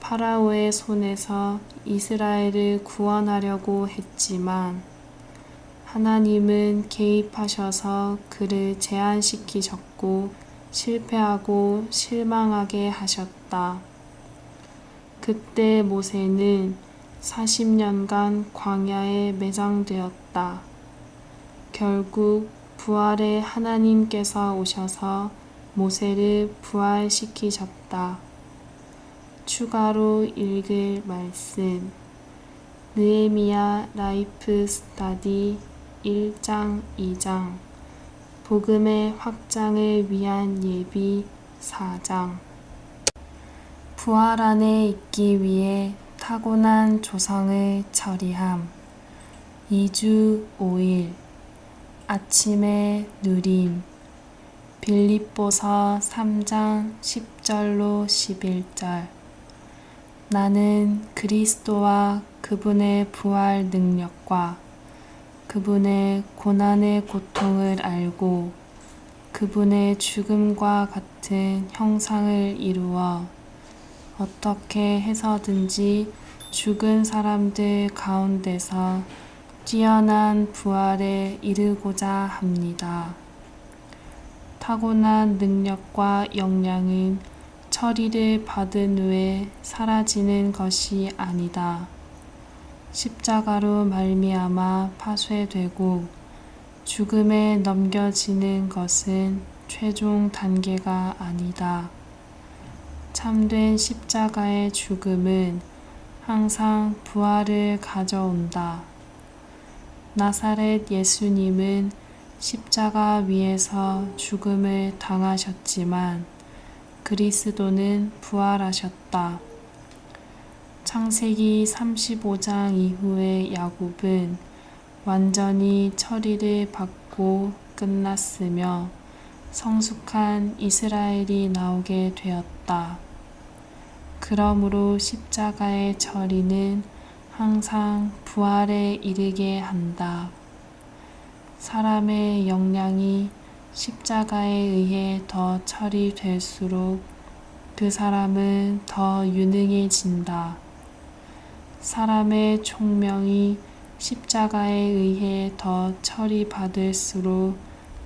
A: 파라오의 손에서 이스라엘을 구원하려고 했지만 하나님은 개입하셔서 그를 제한시키셨고 실패하고 실망하게 하셨다. 그때 모세는 40년간 광야에 매장되었다. 결국 부활의 하나님께서 오셔서 모세를 부활시키셨다. 추가로 읽을 말씀 느헤미야 라이프 스터디 1장 2장 복음의 확장을 위한 예비 4장 부활 안에 있기 위해 타고난 조성을 처리함 2주 5일 아침의 누림 빌립보서 3장 10절로 11절 나는 그리스도와 그분의 부활 능력과 그분의 고난의 고통을 알고 그분의 죽음과 같은 형상을 이루어 어떻게 해서든지 죽은 사람들 가운데서 뛰어난 부활에 이르고자 합니다. 타고난 능력과 역량은 처리를 받은 후에 사라지는 것이 아니다. 십자가로 말미암아 파쇄되고 죽음에 넘겨지는 것은 최종 단계가 아니다. 참된 십자가의 죽음은 항상 부활을 가져온다. 나사렛 예수님은 십자가 위에서 죽음을 당하셨지만 그리스도는 부활하셨다. 창세기 35장 이후의 야곱은 완전히 처리를 받고 끝났으며 성숙한 이스라엘이 나오게 되었다. 그러므로 십자가의 처리는 항상 부활에 이르게 한다. 사람의 역량이 십자가에 의해 더 처리될수록 그 사람은 더 유능해진다. 사람의 총명이 십자가에 의해 더 처리받을수록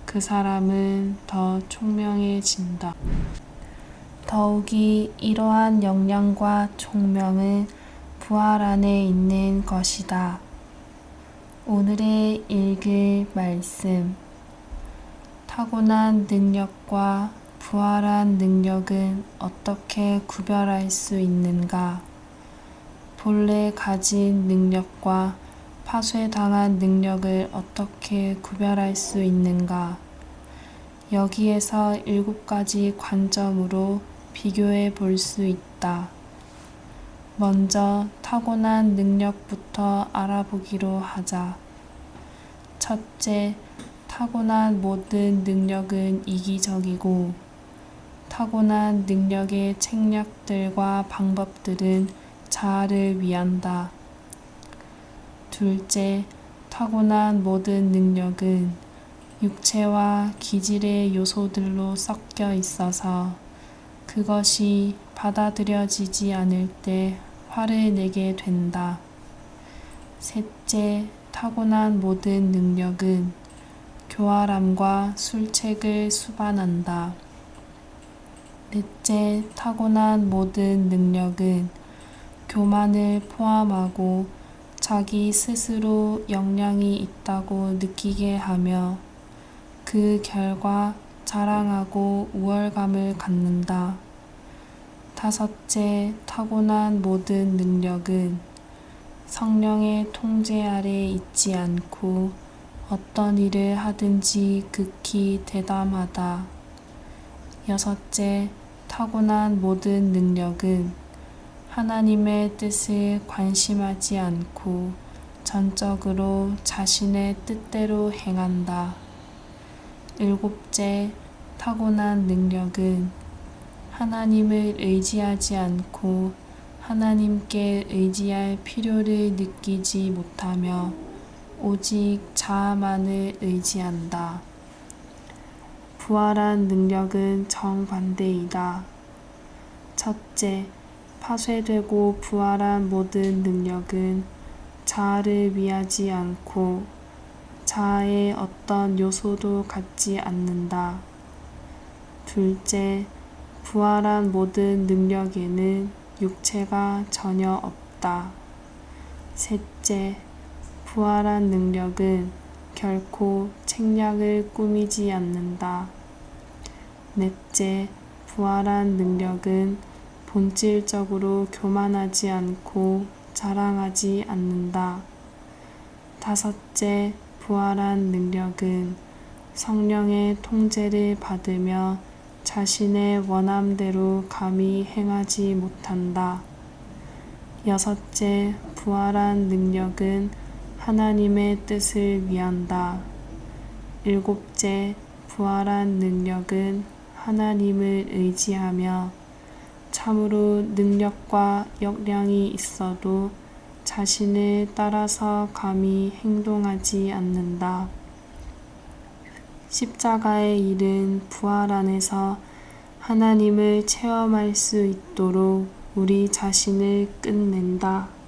A: 그 사람은 더 총명해진다. 더욱이 이러한 역량과 총명은 부활 안에 있는 것이다. 오늘의 읽을 말씀 타고난 능력과 부활한 능력은 어떻게 구별할 수 있는가? 본래 가진 능력과 파쇄당한 능력을 어떻게 구별할 수 있는가? 여기에서 7가지 관점으로 비교해 볼 수 있다. 먼저 타고난 능력부터 알아보기로 하자. 첫째, 타고난 모든 능력은 이기적이고 타고난 능력의 책략들과 방법들은 자아를 위한다. 둘째, 타고난 모든 능력은 육체와 기질의 요소들로 섞여 있어서 그것이 받아들여지지 않을 때 화를 내게 된다. 셋째, 타고난 모든 능력은 교활함과 술책을 수반한다. 넷째, 타고난 모든 능력은 교만을 포함하고 자기 스스로 역량이 있다고 느끼게 하며 그 결과 자랑하고 우월감을 갖는다. 다섯째, 타고난 모든 능력은 성령의 통제 아래 있지 않고 어떤 일을 하든지 극히 대담하다. 여섯째, 타고난 모든 능력은 하나님의 뜻을 관심하지 않고 전적으로 자신의 뜻대로 행한다. 일곱째, 타고난 능력은 하나님을 의지하지 않고 하나님께 의지할 필요를 느끼지 못하며 오직 자아만을 의지한다. 부활한 능력은 정반대이다. 첫째, 파쇄되고 부활한 모든 능력은 자아를 위하지 않고 자아의 어떤 요소도 갖지 않는다. 둘째, 부활한 모든 능력에는 육체가 전혀 없다. 셋째, 부활한 능력은 결코 책략을 꾸미지 않는다. 넷째, 부활한 능력은 본질적으로 교만하지 않고 자랑하지 않는다. 다섯째, 부활한 능력은 성령의 통제를 받으며 자신의 원함대로 감히 행하지 못한다. 여섯째, 부활한 능력은 하나님의 뜻을 위한다. 일곱째, 부활한 능력은 하나님을 의지하며 참으로 능력과 역량이 있어도 자신을 따라서 감히 행동하지 않는다. 십자가의 일은 부활 안에서 하나님을 체험할 수 있도록 우리 자신을 끝낸다.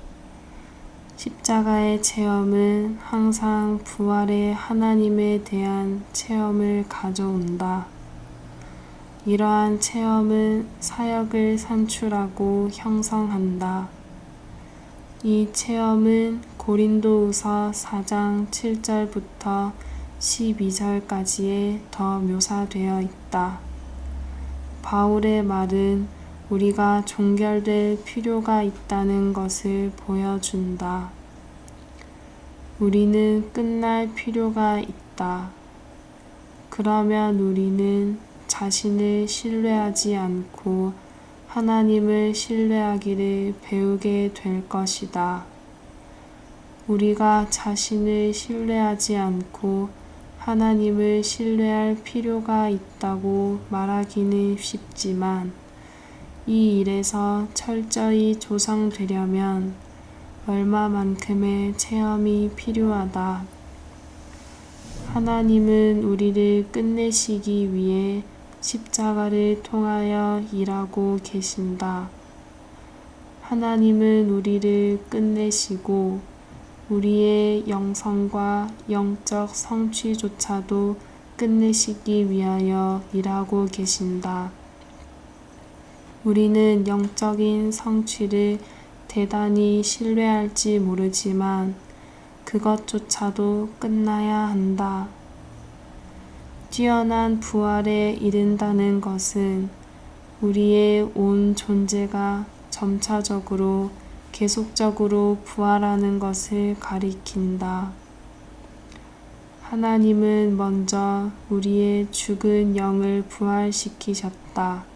A: 십자가의 체험은 항상 부활의 하나님에 대한 체험을 가져온다. 이러한 체험은 사역을 산출하고 형성한다. 이 체험은 고린도후서 4장 7절부터 12절까지에 더 묘사되어 있다. 바울의 말은 우리가 종결될 필요가 있다는 것을 보여준다. 우리는 끝날 필요가 있다. 그러면 우리는 자신을 신뢰하지 않고 하나님을 신뢰하기를 배우게 될 것이다. 우리가 자신을 신뢰하지 않고 하나님을 신뢰할 필요가 있다고 말하기는 쉽지만 이 일에서 철저히 조성되려면 얼마만큼의 체험이 필요하다. 하나님은 우리를 끝내시기 위해 십자가를 통하여 일하고 계신다. 하나님은 우리를 끝내시고 우리의 영성과 영적 성취조차도 끝내시기 위하여 일하고 계신다. 우리는 영적인 성취를 대단히 신뢰할지 모르지만 그것조차도 끝나야 한다. 뛰어난 부활에 이른다는 것은 우리의 온 존재가 점차적으로 계속적으로 부활하는 것을 가리킨다. 하나님은 먼저 우리의 죽은 영을 부활시키셨다.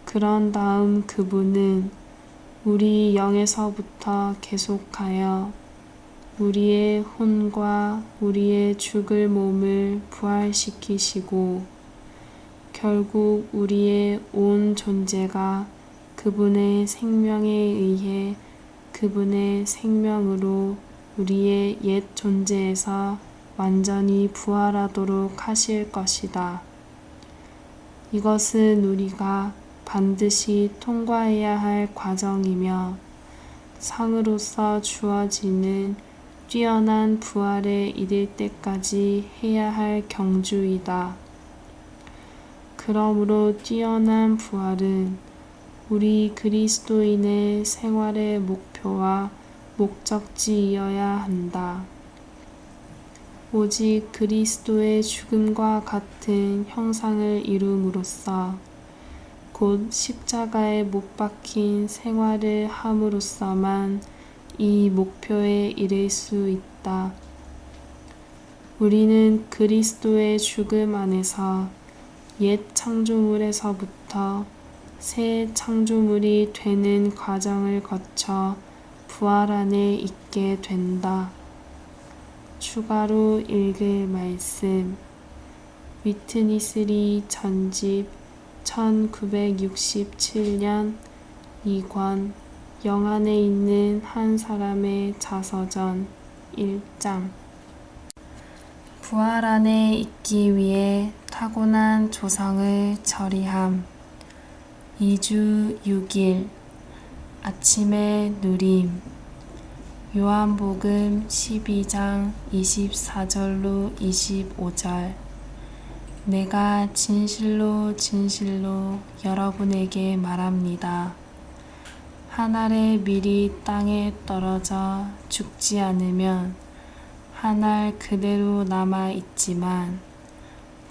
A: 그런 다음 그분은 우리 영에서부터 계속하여 우리의 혼과 우리의 죽을 몸을 부활시키시고 결국 우리의 온 존재가 그분의 생명에 의해 그분의 생명으로 우리의 옛 존재에서 완전히 부활하도록 하실 것이다. 이것은 우리가 반드시 통과해야 할 과정이며 상으로서 주어지는 뛰어난 부활에 이를 때까지 해야 할 경주이다. 그러므로 뛰어난 부활은 우리 그리스도인의 생활의 목표와 목적지이어야 한다. 오직 그리스도의 죽음과 같은 형상을 이룸으로써 곧 십자가에 못 박힌 생활을 함으로써만 이 목표에 이를 수 있다. 우리는 그리스도의 죽음 안에서 옛 창조물에서부터 새 창조물이 되는 과정을 거쳐 부활 안에 있게 된다. 추가로 읽을 말씀 위트니스리 전집 1967년 2권 영 안에 있는 한 사람의 자서전 1장 부활 안에 있기 위해 타고난 조성을 처리함 2주 6일 아침의 누림 요한복음 12장 24절로 25절 내가 진실로 진실로 여러분에게 말합니다. 한 알의 밀이 땅에 떨어져 죽지 않으면 한 알 그대로 남아 있지만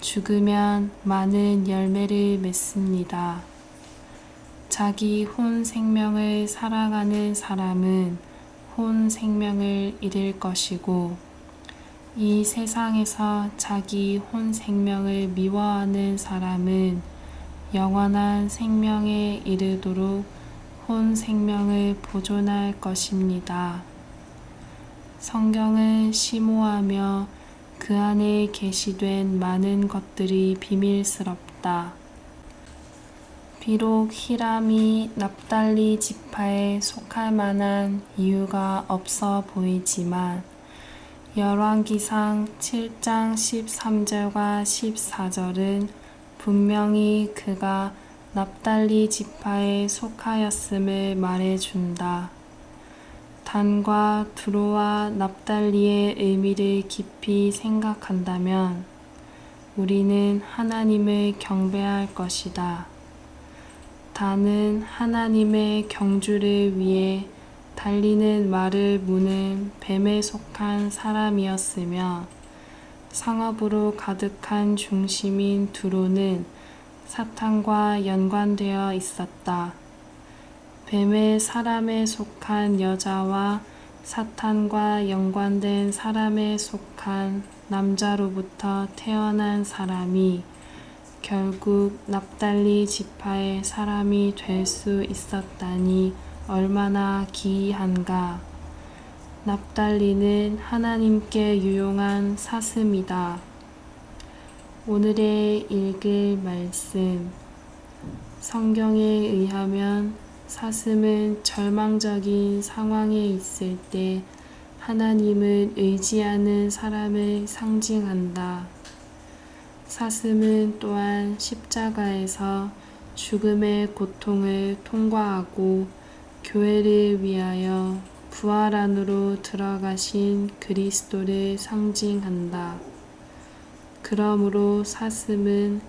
A: 죽으면 많은 열매를 맺습니다. 자기 혼 생명을 살아가는 사람은 혼 생명을 잃을 것이고 이 세상에서 자기 혼 생명을 미워하는 사람은 영원한 생명에 이르도록 혼 생명을 보존할 것입니다. 성경은 심오하며 그 안에 계시된 많은 것들이 비밀스럽다. 비록 히람이 납달리 지파에 속할 만한 이유가 없어 보이지만 열왕기상 7장 13절과 14절은 분명히 그가 납달리 지파에 속하였음을 말해준다. 단과 두로와 납달리의 의미를 깊이 생각한다면 우리는 하나님을 경배할 것이다. 단은 하나님의 경주를 위해 달리는 말을 무는 뱀에 속한 사람이었으며 상업으로 가득한 중심인 두로는 사탄과 연관되어 있었다. 뱀의 사람에 속한 여자와 사탄과 연관된 사람에 속한 남자로부터 태어난 사람이 결국 납달리 지파의 사람이 될 수 있었다니 얼마나 기이한가. 납달리는 하나님께 유용한 사슴이다. 오늘의 읽을 말씀. 성경에 의하면 사슴은 절망적인 상황에 있을 때 하나님을 의지하는 사람을 상징한다. 사슴은 또한 십자가에서 죽음의 고통을 통과하고 교회를 위하여 부활 안으로 들어가신 그리스도를 상징한다. 그러므로 사슴은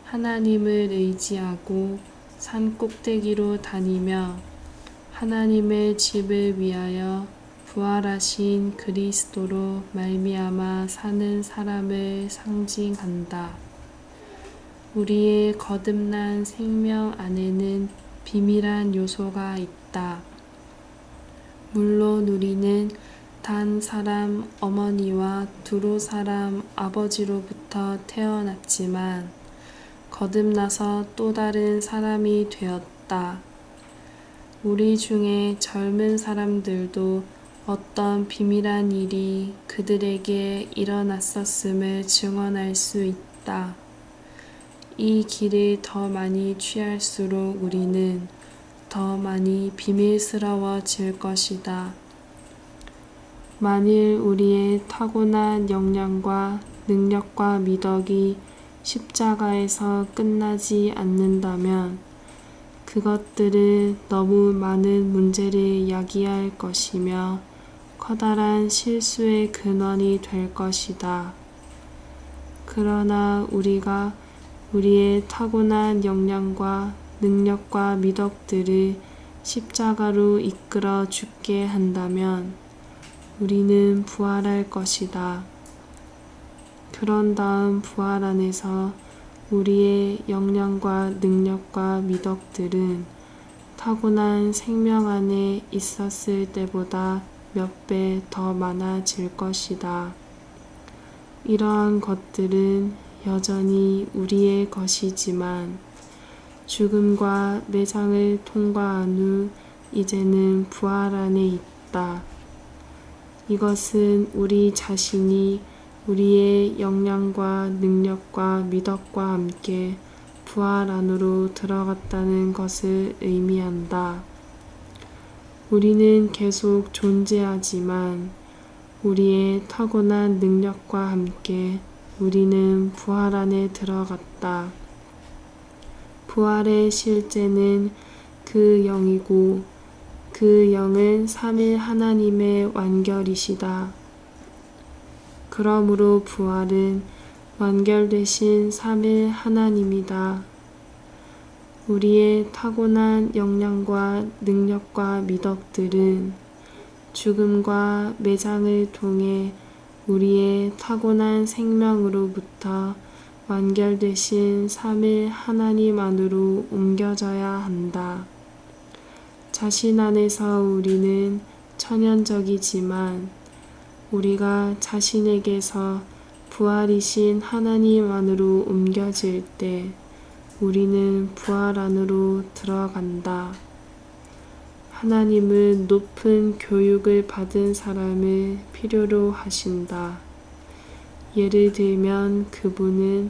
A: 하나님을 의지하고 산 꼭대기로 다니며 하나님의 집을 위하여 부활하신 그리스도로 말미암아 사는 사람을 상징한다. 우리의 거듭난 생명 안에는 비밀한 요소가 있다. 물론 우리는 단 사람 어머니와 두로 사람 아버지로부터 태어났지만 거듭나서 또 다른 사람이 되었다. 우리 중에 젊은 사람들도 어떤 비밀한 일이 그들에게 일어났었음을 증언할 수 있다. 이 길을 더 많이 취할수록 우리는 더 많이 비밀스러워질 것이다. 만일 우리의 타고난 역량과 능력과 미덕이 십자가에서 끝나지 않는다면 그것들은 너무 많은 문제를 야기할 것이며 커다란 실수의 근원이 될 것이다. 그러나 우리가 우리의 타고난 역량과 능력과 미덕들을 십자가로 이끌어 죽게 한다면 우리는 부활할 것이다. 그런 다음 부활 안에서 우리의 역량과 능력과 미덕들은 타고난 생명 안에 있었을 때보다 몇 배 더 많아질 것이다. 이러한 것들은 여전히 우리의 것이지만 죽음과 매장을 통과한 후 이제는 부활 안에 있다. 이것은 우리 자신이 우리의 역량과 능력과 미덕과 함께 부활 안으로 들어갔다는 것을 의미한다. 우리는 계속 존재하지만 우리의 타고난 능력과 함께 우리는 부활 안에 들어갔다. 부활의 실제는 그 영이고 그 영은 삼위 하나님의 완결이시다. 그러므로 부활은 완결되신 삼위 하나님이다. 우리의 타고난 역량과 능력과 미덕들은 죽음과 매장을 통해 우리의 타고난 생명으로부터 완결되신 삼위 하나님 안으로 옮겨져야 한다. 자신 안에서 우리는 천연적이지만 우리가 자신에게서 부활이신 하나님 안으로 옮겨질 때 우리는 부활 안으로 들어간다. 하나님은 높은 교육을 받은 사람을 필요로 하신다. 예를 들면 그분은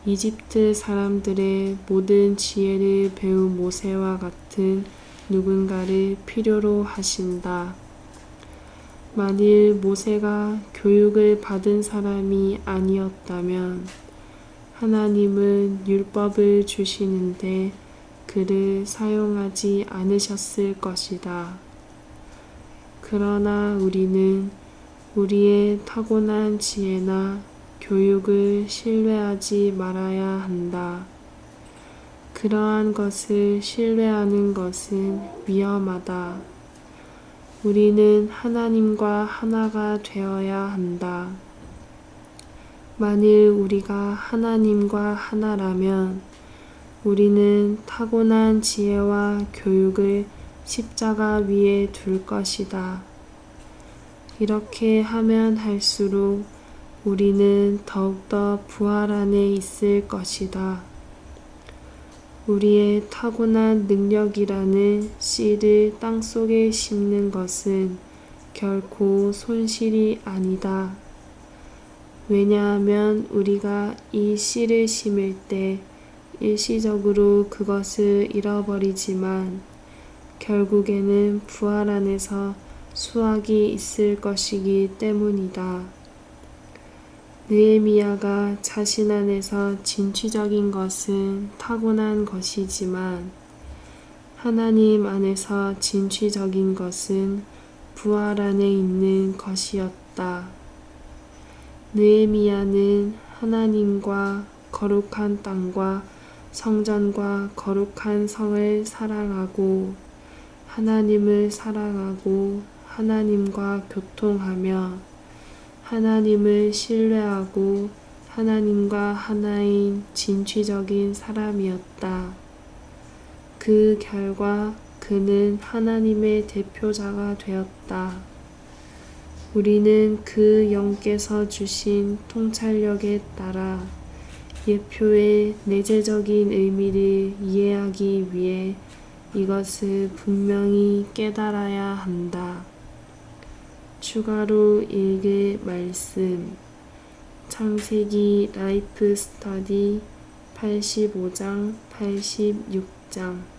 A: 이집트 사람들의 모든 지혜를 배운 모세와 같은 누군가를 필요로 하신다. 만일 모세가 교육을 받은 사람이 아니었다면 하나님은 율법을 주시는데 그를 사용하지 않으셨을 것이다. 그러나 우리는 우리의 타고난 지혜나 교육을 신뢰하지 말아야 한다. 그러한 것을 신뢰하는 것은 위험하다. 우리는 하나님과 하나가 되어야 한다. 만일 우리가 하나님과 하나라면 우리는 타고난 지혜와 교육을 십자가 위에 둘 것이다. 이렇게 하면 할수록 우리는 더욱더 부활 안에 있을 것이다. 우리의 타고난 능력이라는 씨를 땅속에 심는 것은 결코 손실이 아니다. 왜냐하면 우리가 이 씨를 심을 때 일시적으로 그것을 잃어버리지만 결국에는 부활 안에서 수확이 있을 것이기 때문이다. 느헤미야가 자신 안에서 진취적인 것은 타고난 것이지만 하나님 안에서 진취적인 것은 부활 안에 있는 것이었다. 느헤미야는 하나님과 거룩한 땅과 성전과 거룩한 성을 사랑하고 하나님을 사랑하고 하나님과 교통하며 하나님을 신뢰하고 하나님과 하나인 진취적인 사람이었다. 그 결과 그는 하나님의 대표자가 되었다. 우리는 그 영께서 주신 통찰력에 따라 예표의 내재적인 의미를 이해하기 위해 이것을 분명히 깨달아야 한다. 추가로 읽을 말씀 창세기 라이프 스터디 85장 86장